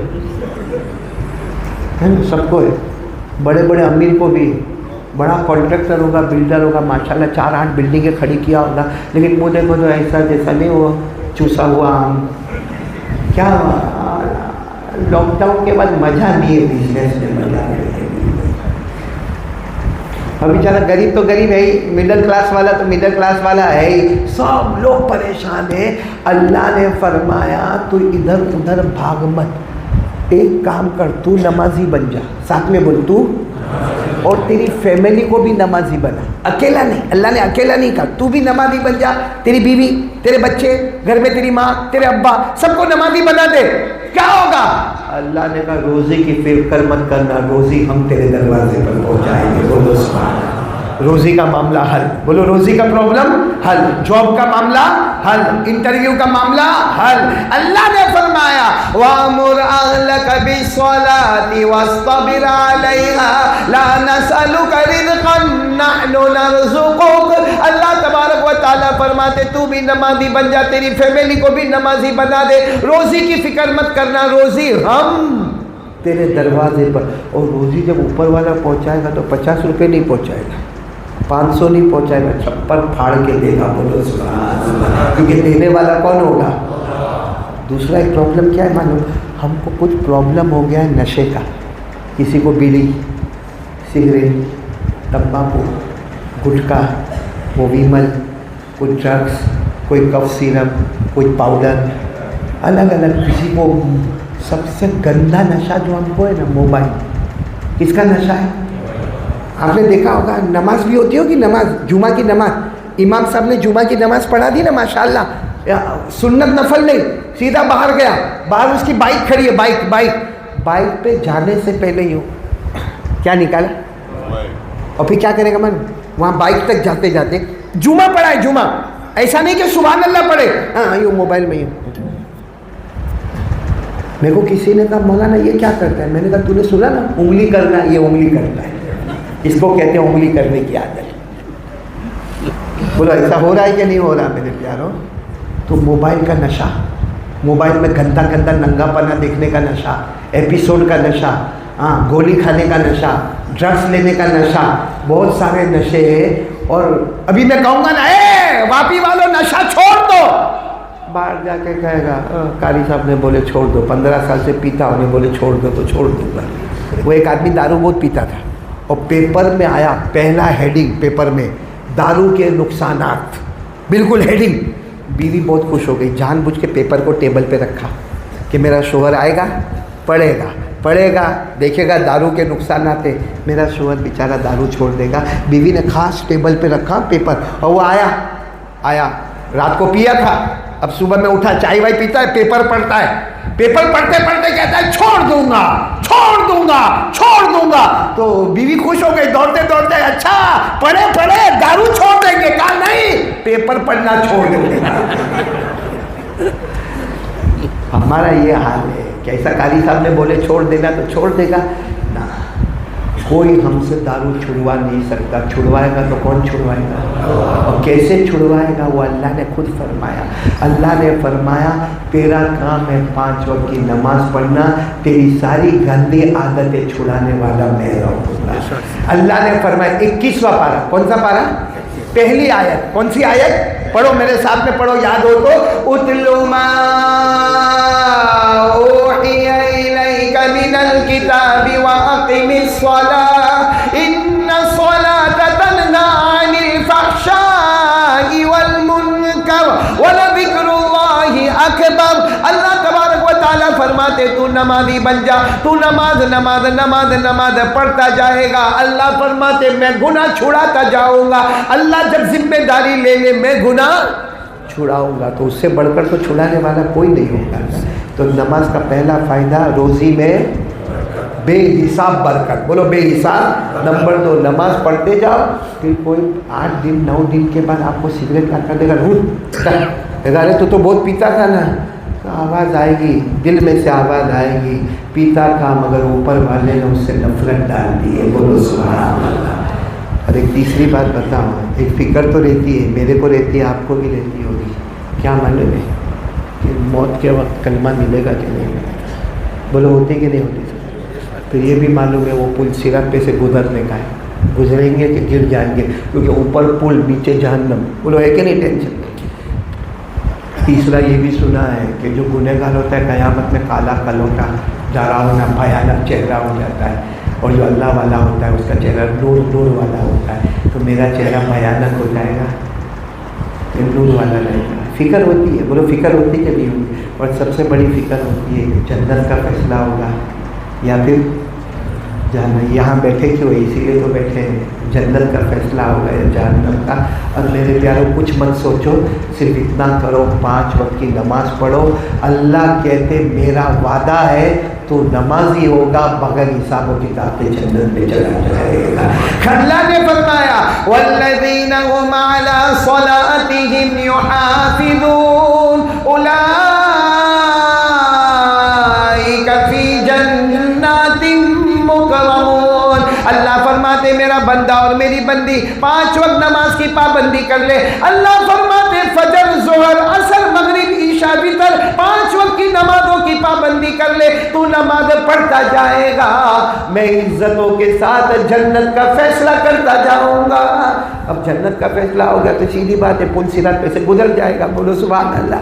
[SPEAKER 1] ہے نا؟ سب کو ہے، بڑے بڑے امیر کو بھی، بڑا کانٹریکٹر ہوگا، بلڈر ہوگا، ماشاءاللہ 4-8 بلڈنگیں کھڑی کیا ہوگا، لیکن مجھے کو تو ایسا جیسا نہیں ہوا، چوسا ہوا آم۔ کیا لاک ڈاؤن کے بعد مزہ نہیں ہے بزنس میں، مزہ نہیں ہے۔ اور بیچارہ غریب تو غریب ہے ہی، مڈل کلاس والا تو مڈل کلاس والا ہے ہی، سب لوگ پریشان ہیں۔ اللہ نے فرمایا تو ادھر ادھر بھاگ مت، ایک کام کر، تو نمازی بن جا، ساتھ میں بول تو، اور تیری فیملی کو بھی نمازی بنا، اکیلا نہیں۔ اللہ نے اکیلا نہیں کہا، تو بھی نمازی بن جا، تیری بیوی، تیرے بچے، گھر میں تیری ماں، تیرے ابا، سب کو نمازی بنا دے۔ کیا ہوگا؟ اللہ نے کہا روزی کی فکر مت کرنا، روزی ہم تیرے دروازے پر پہنچائیں گے۔ بولو سبحان اللہ۔ روزی کا معاملہ حل، بولو روزی کا پرابلم حل، جاب کا معاملہ حل، انٹرویو کا معاملہ حل۔ اللہ نے فرمایا وَأَمُرْ أَهْلَكَ بِالصَّلَاةِ وَاصْطَبِرْ عَلَيْهَا لَا نَسْأَلُكَ رِزْقًا نَحْنُ نَرْزُقُكَ۔ اللہ تبارک و تعالیٰ فرماتے تو بھی نمازی بن جا، تیری فیملی کو بھی نمازی بنا دے، روزی کی فکر مت کرنا، روزی ہم تیرے دروازے پر۔ اور روزی جب اوپر والا پہنچائے گا تو 50 روپے نہیں پہنچائے گا، 500 نہیں پہنچائے گا، 56 پھاڑ کے دے گا۔ بولو سبحان اللہ، کیونکہ دینے والا کون ہوگا؟ دوسرا ایک پرابلم کیا ہے معلوم؟ ہم کو کچھ پرابلم ہو گیا ہے نشے کا. کسی کو بیڑی، سگریٹ، تمباکو، گٹکا، وہ ویمل، کوئی ڈرگس، کوئی کف سیرپ، کوئی پاؤڈر، الگ الگ. کسی کو سب سے گندا نشہ جو ہم کو ہے نا، موبائل. کس کا نشہ ہے؟ آپ نے دیکھا ہوگا نماز بھی ہوتی ہوگی، نماز جمعہ کی نماز، امام صاحب نے جمعہ کی نماز پڑھا دی نا ماشاءاللہ، سنت نفل نہیں، سیدھا باہر گیا، باہر اس کی بائک کھڑی ہے، بائک پہ جانے سے پہلے ہی کیا نکالا، اور پھر کیا کرے گا من وہاں بائک تک جاتے جاتے جمعہ پڑھا ہے. جمعہ ایسا نہیں کہ سبحان اللہ پڑھے، ہاں یہ موبائل میں ہی. میرے کو کسی نے کہا مولانا یہ کیا کرتا ہے؟ میں نے کہا تو نے سنا نا انگلی کرنا ہے، یہ انگلی کرتا ہے، اس کو کہتے ہیں انگلی کرنے کی عادت. بولو ایسا ہو رہا ہے کہ نہیں ہو رہا میرے پیاروں؟ تو موبائل کا نشہ، موبائل میں گندا گندا ننگا پنا دیکھنے کا نشہ، ایپیسوڈ کا نشہ، ہاں گولی کھانے کا نشہ، ڈرگس لینے کا نشہ، بہت سارے نشے ہیں. اور ابھی میں کہوں گا نا اے واپی والوں نشہ چھوڑ دو، باہر جا کے کہے گا قاری صاحب نے بولے چھوڑ دو، 15 سال سے پیتا ہوں، نے بولے چھوڑ دو تو چھوڑ دوں گا. وہ ایک آدمی دارو بہت پیتا تھا اور پیپر میں آیا پہلا ہیڈنگ پیپر میں دارو کے نقصانات، بالکل ہیڈنگ. بیوی بہت خوش ہو گئی، جان بوجھ کے پیپر کو ٹیبل پہ رکھا کہ میرا شوہر آئے گا پڑھے گا دیکھے گا دارو کے نقصانات ہے، میرا شوہر بیچارہ دارو چھوڑ دے گا. بیوی نے خاص ٹیبل پہ رکھا پیپر، اور وہ آیا رات کو پیا تھا، اب صبح میں اٹھا چائے وائے پیتا ہے، پیپر پڑھتا ہے، پیپر پڑھتے پڑھتے کہتا ہے چھوڑ دوں گا. تو بیوی خوش ہو گئی، دوڑتے دوڑتے اچھا پڑھے دارو چھوڑ دیں گے؟ کہا نہیں، پیپر پڑھنا چھوڑ دیں گے. ہمارا یہ حال ہے. کیسا قاری صاحب نے بولے چھوڑ دینا تو چھوڑ دے گا نا. کوئی ہم سے دارو چھڑوا نہیں سکتا. چھڑوائے گا تو کون چھڑوائے گا؟ اور کیسے چھڑوائے گا؟ وہ اللہ نے خود فرمایا. اللہ نے فرمایا تیرا کام ہے 5 وقت کی نماز پڑھنا، تیری ساری گندی عادتیں چھڑانے والا میں رہوں گا. اللہ نے فرمایا 21واں پارہ. کون سا پارہ؟ پہلی آیت. کون سی آیت؟ پڑھو میرے ساتھ میں، پڑھو یاد ہو تو. اتلو ما اوحی الیک من الکتاب واقم الصلاۃ ان الصلاۃ تنہی عن الفحشاء والمنکر ولذکر اللہ اکبر. اللہ تبارک و تعالیٰ فرماتے تو نمازی بن جا، تو نماز پڑھتا جائے گا. اللہ فرماتے میں گناہ چھڑاتا جاؤں گا. اللہ جب ذمہ داری لے لے میں گناہ چھڑاؤں گا، تو اس سے بڑھ کر تو چھڑانے والا کوئی نہیں ہوگا. تو نماز کا پہلا فائدہ روزی میں بے حساب برکت. بولو بے حساب. نمبر 2 نماز پڑھتے جاؤ، پھر کوئی 8 دن 9 دن کے بعد آپ کو سگریٹ لا کر دے گا، ارے تو بہت پیتا تھا نا. آواز آئے گی، دل میں سے آواز آئے گی، پیتا تھا مگر اوپر والے نے اس سے نفرت ڈال دی ہے. بولو سبحان اللہ. اور ایک تیسری بات بتاؤں، ایک فکر تو رہتی ہے، میرے کو رہتی ہے، آپ کو بھی رہتی ہوگی. کیا معلوم ہے کہ موت کے وقت کلمہ ملے گا کہ نہیں ملے گا؟ بولو ہوتی کہ نہیں ہوتی؟ پھر یہ بھی معلوم ہے وہ پل صراط پہ سے گزرنے کا ہے، گزریں گے کہ گر جائیں گے، کیونکہ اوپر پل نیچے جہنم. بولو ہے کہ نہیں ٹینشن؟ تیسرا یہ بھی سنا ہے کہ جو گنہگار ہوتا ہے قیامت میں کالا کلوٹا ڈراؤنا بھیانک چہرہ ہو جاتا ہے، اور جو اللہ والا ہوتا ہے اس کا چہرہ نور والا ہوتا ہے. تو میرا چہرہ بھیانک ہو جائے گا، نور والا رہے گا. فکر ہوتی ہے، بولو فکر ہوتی کہ نہیں ہوتی؟ اور سب سے بڑی فکر ہوتی ہے کہ جنت کا فیصلہ ہوگا یا پھر جہنم. یہاں بیٹھے کیوں؟ اسی لیے تو بیٹھے ہیں. جنت کا فیصلہ ہوگا یا جہنم کا. اور میرے پیاروں کچھ مت سوچو، صرف اتنا کرو 5 وقت کی نماز پڑھو. اللہ کہتے میرا وعدہ ہے تو نمازی ہوگا، بغیر حساب و کتاب کے جنت میں چلا جائے گا. اللہ نے فرمایا والذین هم علی صلاتهم یحافظون اولئک فی جنات مکرمون. اللہ فرماتے میرا بندہ اور میری بندی 5 وقت نماز کی پابندی کر لے. اللہ فرماتے فجر، ظہر، عصر، مغرب، عشاء، وتر 5 وقت کی نمازوں کی پابندی کر لے. تو نماز پڑھتا جائے گا، میں عزتوں کے ساتھ جنت کا فیصلہ کرتا جاؤں گا. اب جنت کا فیصلہ ہوگا تو سیدھی بات ہے پل صراط پہ سے گزر جائے گا. بولو سبحان اللہ.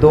[SPEAKER 1] 2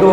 [SPEAKER 1] 2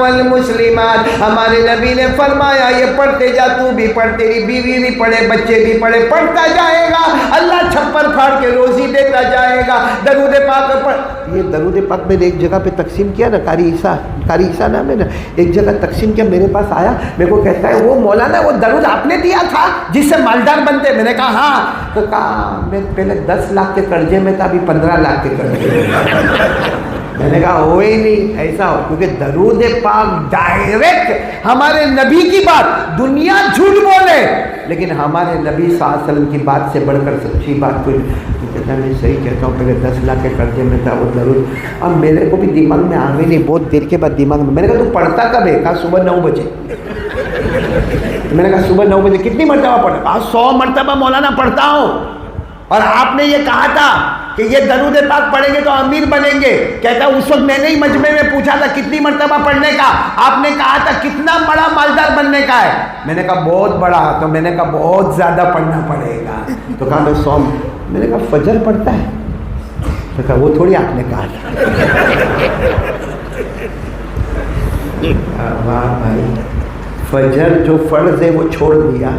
[SPEAKER 1] والمسلمات. ہمارے نبی نے فرمایا یہ پڑھتے جا، تو بھی پڑھ، تیری بیوی بھی پڑھے، بچے بھی پڑھے، پڑھتا جائے گا، اللہ چھپر پھاڑ کے روزی دیتا جائے گا. درود پاک پڑھ. یہ درود پاک میں نے ایک جگہ پہ تقسیم کیا نا، قاری عیسیٰ نام ہے نا، ایک جگہ تقسیم کیا، میرے پاس آیا، میرے کو کہتا ہے وہ مولانا وہ درود آپ نے دیا تھا جس سے مالدار بنتے. میں نے کہا ہاں. تو کہا میں پہلے 10 لاکھ کے قرضے میں تھا، ابھی 15 لاکھ کے قرضے میں. میں نے کہا ہو ہی نہیں ایسا ہو، کیونکہ درود پاک ڈائریکٹ ہمارے نبی کی بات. دنیا جھوٹ بولے لیکن ہمارے نبی صلی اللہ علیہ وسلم کی بات سے بڑھ کر سچی بات کوئی. کہتا میں صحیح کہتا ہوں، پہلے 10 لاکھ کے قرضے میں تھا وہ درود. اب میرے کو بھی دماغ میں آ گئی نہیں، بہت دیر کے بعد دماغ میں. میں نے کہا تو پڑھتا کب ہے؟ کہا صبح 9 بجے. میں نے کہا صبح 9 بجے کتنی مرتبہ پڑھا؟ کہا 100 مرتبہ مولانا پڑھتا ہوں. اور آپ نے یہ کہا تھا کہ یہ درود پاک پڑھیں گے تو امیر بنیں گے. کہتا اس وقت میں نے ہی مجمع میں پوچھا تھا کتنی مرتبہ پڑھنے کا. آپ نے کہا تھا کتنا بڑا مالدار بننے کا ہے. میں نے کہا بہت بڑا. تو میں نے کہا بہت زیادہ پڑھنا پڑے گا. تو کہا میں 100. میں نے کہا فجر پڑھتا ہے؟ تو کہا وہ تھوڑی آپ نے کہا تھا. واہ بھائی، فجر جو فرض ہے وہ چھوڑ دیا،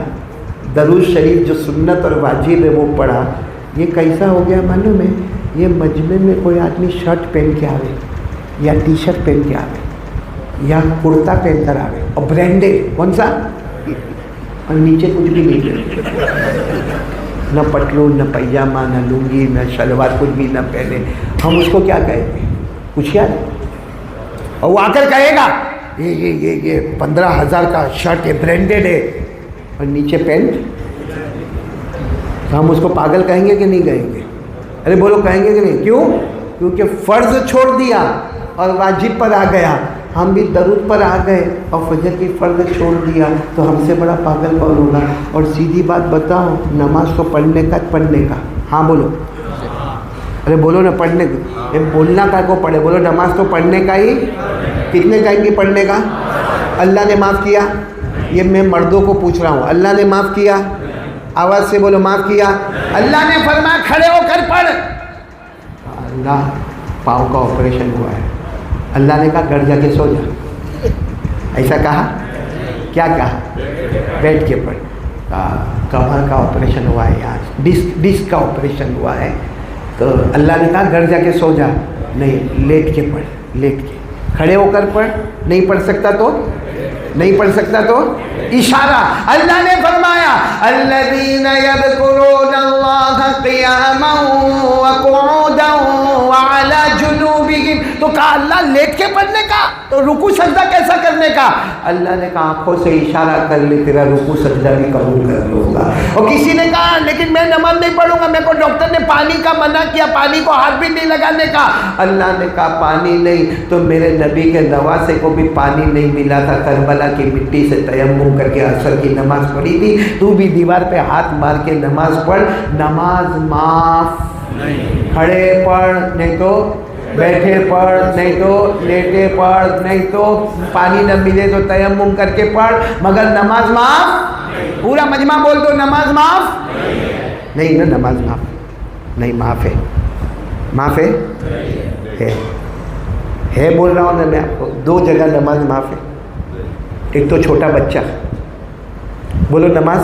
[SPEAKER 1] درود شریف جو سنت اور واجب ہے وہ پڑھا. یہ کیسا ہو گیا معلوم ہے؟ یہ مجمع میں کوئی آدمی شرٹ پہن کے آوے یا ٹی شرٹ پہن کے آوے یا کرتا پہن کر آوے اور برینڈڈ کون سا، اور نیچے کچھ بھی نہیں، نہ پتلون، نہ پیجامہ، نہ لنگی، نہ شلوار، کچھ بھی نہ پہنے. ہم اس کو کیا کہتے ہیں؟ کچھ یاد؟ اور وہ آ کر کہے گا یہ 15,000 کا شرٹ ہے، برینڈڈ ہے، اور نیچے پینٹ. ہم اس کو پاگل کہیں گے کہ نہیں کہیں گے؟ ارے بولو کہیں گے کہ نہیں؟ کیوں؟ کیونکہ فرض چھوڑ دیا اور واجب پر آ گیا. ہم بھی درود پر آ گئے اور فجر کی فرض چھوڑ دیا، تو ہم سے بڑا پاگل کون ہوگا؟ اور سیدھی بات بتاؤ، نماز کو پڑھنے کا. ہاں بولو. ارے بولو نا پڑھنے کا. یہ بولنا کا کو پڑھے، بولو نماز تو پڑھنے کا ہی. کتنے ٹائم کی پڑھنے کا؟ اللہ نے معاف کیا. یہ میں مردوں کو پوچھ رہا ہوں، اللہ نے معاف کیا؟ آواز سے بولو معاف کیا. اللہ نے فرمایا کھڑے ہو کر پڑھ. اللہ پاؤں کا آپریشن ہوا ہے، اللہ نے کہا گھر جا کے سو جا. ایسا کہا؟ کیا کہا؟ بیٹھ کے پڑھ. کمر کا آپریشن ہوا ہے، آج ڈسک کا آپریشن ہوا ہے، تو اللہ نے کہا گھر جا کے سو جا. نہیں، لیٹ کے پڑھ، لیٹ کے. کھڑے ہو کر پڑھ. نہیں پڑھ سکتا تو نہیں پڑھ سکتا تو اشارہ. اللہ نے فرمایا الذین یذکرون اللہ قیاما وقعودا وعلی جنوبہم. تو کہا اللہ لیٹ کے پڑھنے کا، تو رکوع سجدہ کیسا کرنے کا؟ اللہ نے کہا آنکھوں سے اشارہ کر لے، تیرا رکوع سجدہ بھی قبول کر لوں گا. اور کسی نے کہا لیکن میں نماز نہیں پڑھوں گا، میرے کو ڈاکٹر نے پانی کا منع کیا، پانی کو ہاتھ بھی نہیں لگانے کا. اللہ نے کہا پانی نہیں تو میرے نبی کے نواسے کو بھی پانی نہیں ملا تھا، کربلا کی مٹی سے تیمم کر کے عصر کی نماز پڑھی تھی. تو بھی دیوار پہ ہاتھ مار کے نماز پڑھ، نماز معاف. کھڑے پڑھ، نہیں تو بیٹھے پڑھ، نہیں تو لیٹے پڑھ، نہیں تو پانی نہ ملے تو تیمم کر کے پڑھ، مگر نماز معاف. پورا مجمع بول دو نماز معاف نہیں. نا نماز معاف نہیں، معاف ہے. معاف ہے بول رہا ہوں نا میں آپ کو. 2 جگہ نماز معاف ہے. ایک تو چھوٹا بچہ، بولو نماز.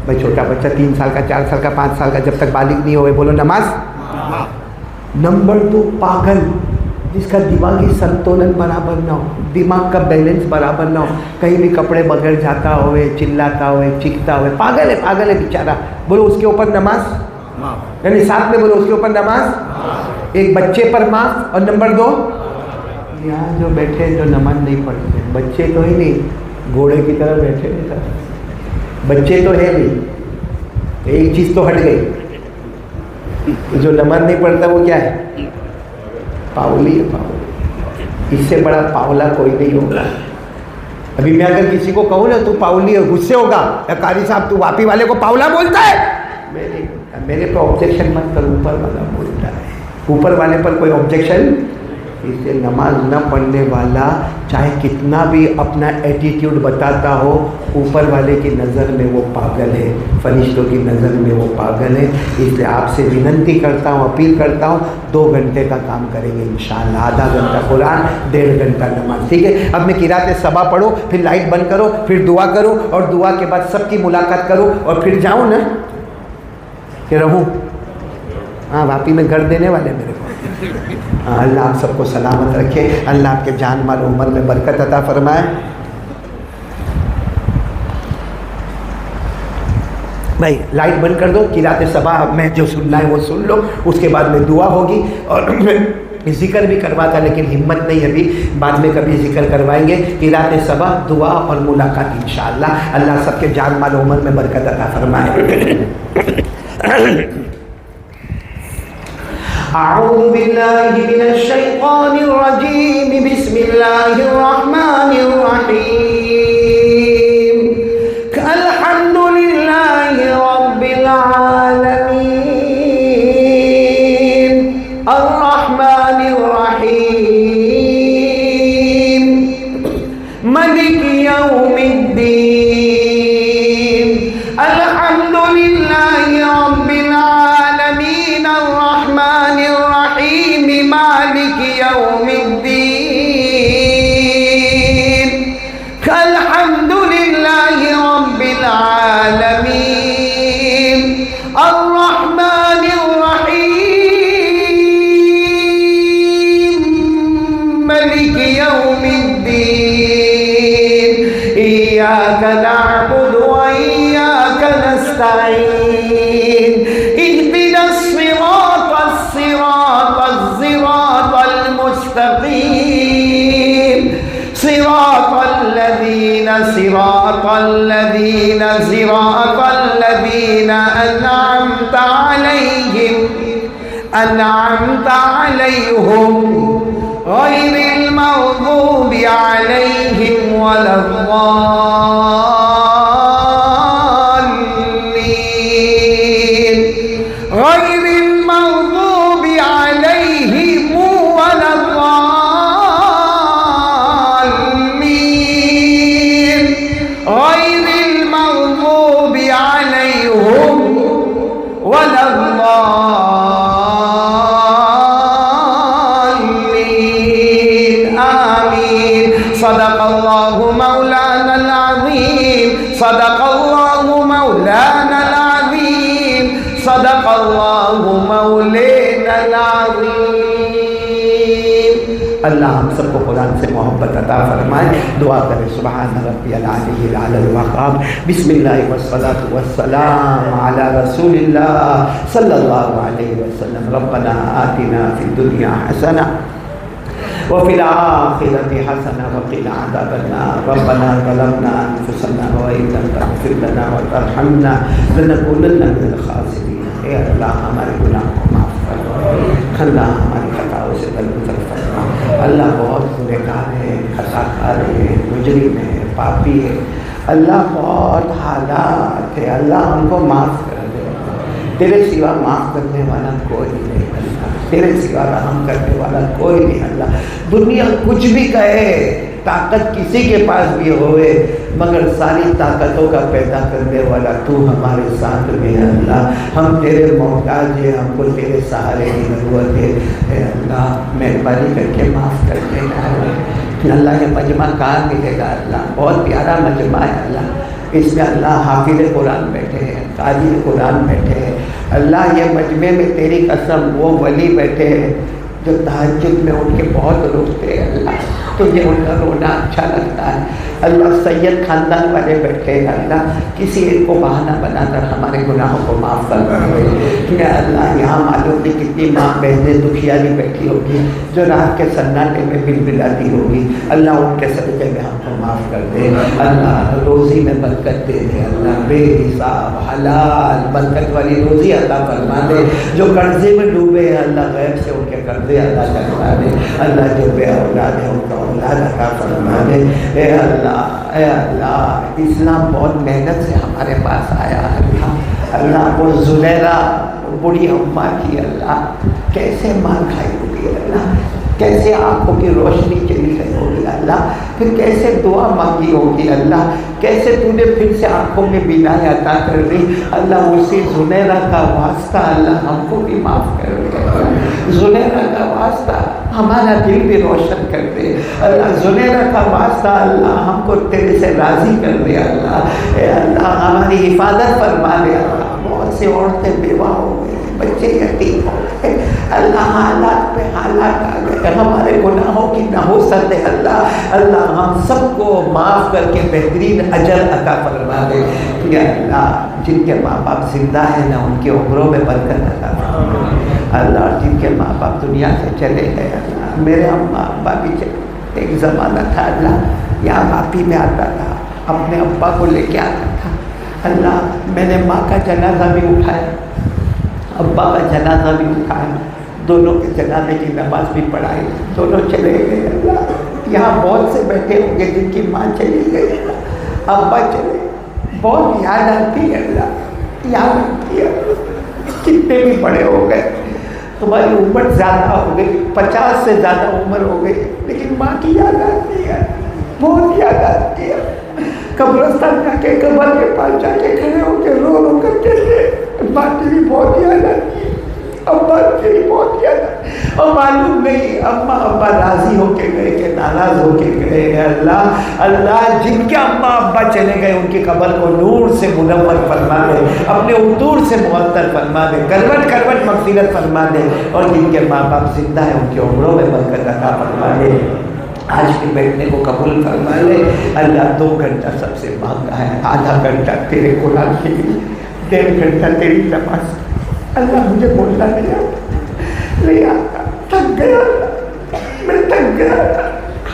[SPEAKER 1] بھائی چھوٹا بچہ 3 سال کا، 4 سال کا، 5 سال کا، جب تک بالغ نہیں ہوئے، بولو نماز. نمبر 2 پاگل، جس کا دماغی سنتولن برابر نہ ہو، دماغ کا بیلنس برابر نہ ہو، کہیں بھی کپڑے بغیر جاتا ہوئے، چلاتا ہوئے، چیختا ہوئے، پاگل ہے بیچارہ. بولو اس کے اوپر نماز، یعنی ساتھ میں بولو اس کے اوپر نماز. ایک بچے پر معاف. اور نمبر 2 یہاں جو بیٹھے جو نماز نہیں پڑھتے، بچے تو ہی نہیں، گھوڑے کی طرح بیٹھے نہیں سر، بچے تو ہے نہیں. ایک چیز تو ہٹ گئی، جو نماز نہیں پڑھتا وہ کیا ہے؟ پاولی ہے. پاولی، اس سے بڑا پاولا کوئی نہیں ہوگا. ابھی میں اگر کسی کو کہوں نا تو پاولی ہے، غصے ہوگا، قاری صاحب تو واپی والے کو پاولا بولتا ہے. میں نہیں بولتا، میرے پہ آبجیکشن مت کر، اوپر والا بولتا ہے. اوپر والے پر کوئی آبجیکشن اس لیے نماز نہ پڑھنے والا چاہے کتنا بھی اپنا ایٹیٹیوڈ بتاتا ہو، اوپر والے کی نظر میں وہ پاگل ہے، فرشتوں کی نظر میں وہ پاگل ہے۔ اس لیے آپ سے وننتی کرتا ہوں، اپیل کرتا ہوں، 2 گھنٹے کا کام کریں گے انشاءاللہ، آدھا گھنٹہ قرآن، 1.5 گھنٹہ نماز، ٹھیک ہے؟ اب میں قرأت صبا پڑھو، پھر لائٹ بند کرو، پھر دعا کرو، اور دعا کے بعد سب کی ملاقات کرو، اور پھر جاؤں نا کہ رہوں؟ ہاں، واپی میں گھر دینے والے میرے کو۔ ہاں، اللہ آپ سب کو سلامت رکھے، اللہ آپ کے جان مال عمر میں برکت عطا فرمائے۔ بھائی لائٹ بند کر دو، قرأت صبا میں جو سننا ہے وہ سن لو، اس کے بعد میں دعا ہوگی، اور ذکر بھی کرواتا لیکن ہمت نہیں ابھی، بعد میں کبھی ذکر کروائیں گے۔ قرأت صبا، دعا اور ملاقات انشاءاللہ، اللہ سب کے جان مال عمر میں برکت عطا فرمائے۔ اعوذ باللہ من الشیطان الرجیم، بسم اللہ الرحمن الرحیم، الحمد للہ رب العالمین، الرحمن الرحیم، مالک یوم الدین، الحمد للہ رب العالمین، الرحمن الرحیم، مالک یوم الدین، الحمد للہ رب العالمین، الرحمن الرحیم، مالک یوم الدین، ایاک نعبد و ایاک نستعین، اهدنا الصراط المستقیم، صراط الذین انعمت علیہم غیر المغضوب علیہم ولا الضالین، غیر المغضوب علیہم ولا الضالین، غیر المغضوب علیہم ولا الضالین، آمین۔ صدق اللہ مولانا العظیم، صدق اللہ مولانا العظیم، صدق اللہ مولانا العظیم۔ اللہ ہم سب کو قرآن سے محبت عطا فرمائے۔ دعا کریں، سبحان ربی العلی الاعلی الوقار، بسم اللہ والصلاة والسلام علی رسول اللہ صلی اللہ علیہ وسلم۔ ربنا آتنا فی الدنیا حسنہ وفي الآخرة حسنة وقنا عذاب النار، ربنا ظلمنا أنفسنا وإن لم تغفر لنا وترحمنا لنكونن من الخاسرين۔ اے اللہ ہمارے گناہوں کو معاف فرما، اللہ ہماری خطاؤں سے درگزر فرما۔ اللہ بہت گنہگار ہے، خطا کار ہے، مجرم ہے، پاپی ہے، اللہ بہت حالات ہے، اللہ ہم کو معاف کر دے۔ تیرے سوا معاف کرنے والا کوئی نہیں اللہ، تیرے سوا رحم کرنے والا کوئی نہیں اللہ۔ دنیا کچھ بھی کہے، طاقت کسی کے پاس بھی ہوئے، مگر ساری طاقتوں کا پیدا کرنے والا تو ہمارے ساتھ میں ہے اللہ۔ ہم تیرے محتاج ہیں، ہم کو تیرے سہارے کی ضرورت ہے۔ اے اللہ مہربانی کر کے معاف کر دینا اللہ۔ یہ مجمع کہاں ملے گا اللہ؟ بہت پیارا مجمع ہے اللہ، اس میں اللہ حافظ قرآن بیٹھے ہیں، قاری قرآن بیٹھے ہیں اللہ۔ یہ مجمع میں تیری قسم وہ ولی بیٹھے ہیں جو تہجد میں ان کے بہت روتے ہیں اللہ، تجھے ان کا رونا اچھا لگتا ہے اللہ۔ سید خاندان والے بیٹھے ہیں اللہ، کسی ایک کو بہانہ بنا کر ہمارے گناہوں کو معاف فرما دے یا اللہ۔ یہاں معلوم نہیں کتنی ماں بہنیں دکھیاری بیٹھی ہوگی جو رات کے سناٹے میں بلبلاتی ہوگی اللہ، ان کے صدقے میں ہم کو معاف کر دے اللہ۔ روزی میں برکت دے دے اللہ، بے حساب حلال برکت والی روزی عطا فرما دے۔ جو قرضے میں ڈوبے ہیں اللہ، غیب سے ان کے قرضے ادا کروا دے اللہ۔ جو بے اولاد ہے ان کا اولاد عطا فرما دے اے اللہ۔ اے اللہ اسلام بہت محنت سے ہمارے پاس آیا اللہ۔ اللہ وہ زلیرا بڑی اماں کی اللہ کیسے مار کھائی ہوگی اللہ، کیسے آنکھوں کی روشنی چلی گئی ہوگی اللہ، پھر کیسے دعا مانگی ہوگی اللہ، کیسے تو نے پھر سے آنکھوں میں بینائی عطا کر دی اللہ۔ اسی زنیرہ کا واسطہ اللہ ہم کو بھی معاف کر دے، زنیرہ کا واسطہ ہمارا دل بھی روشن کر دے اللہ، زنیرہ کا واسطہ اللہ ہم کو تیرے سے راضی کر دے اللہ، اے اللہ ہماری حفاظت فرما دے اللہ۔ بہت سی عورتیں بیوہ ہو گئی، بچے یتیم ہو گئے اللہ، حالات پہ حالات آ گئے، ہمارے گناہوں کی نحوست ہے اللہ، اللہ ہم سب کو معاف کر کے بہترین اجر عطا فرما دے یا اللہ۔ جن کے ماں باپ زندہ ہیں نہ ان کے عمروں میں برکت عطا فرما اللہ، جن کے ماں باپ دنیا سے چلے گئے اللہ، میرے اماں ابا بھی چلے، ایک زمانہ تھا اللہ یہاں واپی میں آتا تھا، اپنے ابا کو لے کے آتا تھا اللہ، میں نے ماں کا جنازہ بھی اٹھایا، ابا کا جنازہ بھی اٹھایا، دونوں کے جنازے کی نماز بھی پڑھائی، دونوں چلے گئے اللہ۔ یہاں بہت سے بیٹھے ہوں گے جن کی ماں چلی گئی، ابا چلے، بہت یاد آتی ہے اللہ، یاد آتی ہے، کتنے بھی بڑے ہو گئے، تمہاری عمر زیادہ ہو گئی، 50 سے زیادہ عمر ہو گئی، لیکن ماں کی یاد آتی ہے، بہت یاد آتی ہے۔ قبرستان جا کے قبر کے پاس جا کے کھڑے ہو کے رو رو کر کہتے ماں تیری بہت یاد آتی ہے، ابا تیری بہت یاد آتی ہے، اور معلوم نہیں اماں ابا راضی ہو کے گئے کہ ناراض ہو کے گئے اللہ، اللہ جن کے اماں ابا چلے گئے ان کی قبر کو نور سے منور فرما دے، اپنے عطور سے معطر فرما دے، کروٹ کروٹ مغفرت فرما دے، اور جن کے ماں باپ زندہ ہیں ان کے عمروں میں برکت عطا فرما دے۔ آج کے بیٹھنے کو قبول فرما لے اللہ، 2 گھنٹہ سب سے مانگا ہے، آدھا گھنٹہ تیرے قرآن کے لیے، 1.5 گھنٹہ تیری نماز اللہ، مجھے بولنا نہیں آتا، نہیں آتا، تھک گیا میں، تھک گیا،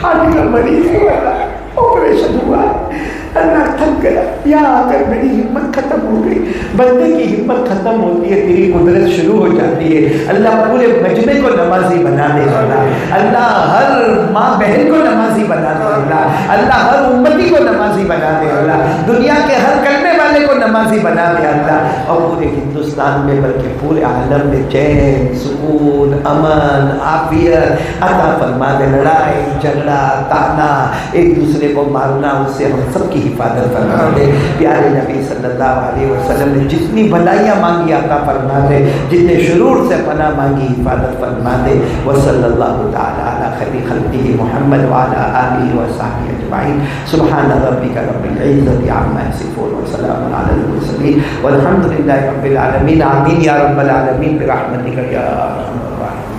[SPEAKER 1] ہارٹ کا مریض ہوا، آپریشن ہوا اللہ، تھک گیا، یہاں آ کر میری ہمت ختم ہو گئی۔ بندے کی ہمت ختم ہوتی ہے، تیری قدرت شروع ہو جاتی ہے اللہ، پورے مجمع کو نمازی بنا دے اللہ، اللہ ہر ماں بہن کو نمازی بنا دے اللہ، اللہ ہر امتی کو نمازی بنا دے اللہ، دنیا کے ہر کلمے والے کو نمازی بنا دے اللہ، اور پورے ہندوستان میں بلکہ پورے عالم میں چین، سکون، امن، عافیت عطا فرما دے۔ لڑائی جھگڑا تانا، ایک دوسرے کو مارنا، اس سے ہم سب کی حفاظت فرما دے۔ پیارے نبی صلی اللہ علیہ وسلم نے جتنی بھلائیاں مانگی عطا فرما دے، جتنے شرور سے پناہ مانگی حفاظت فرما دے۔ وصلی اللہ تعالی علی خیر خلقہ محمد وعلی آلہ وصحبہ اجمعین۔ سبحان ربک رب العزۃ عما یصفون وسلام علی المرسلین والحمد للہ رب العالمین۔ آمین یا رب العالمین برحمتک یا ارحم الراحمین۔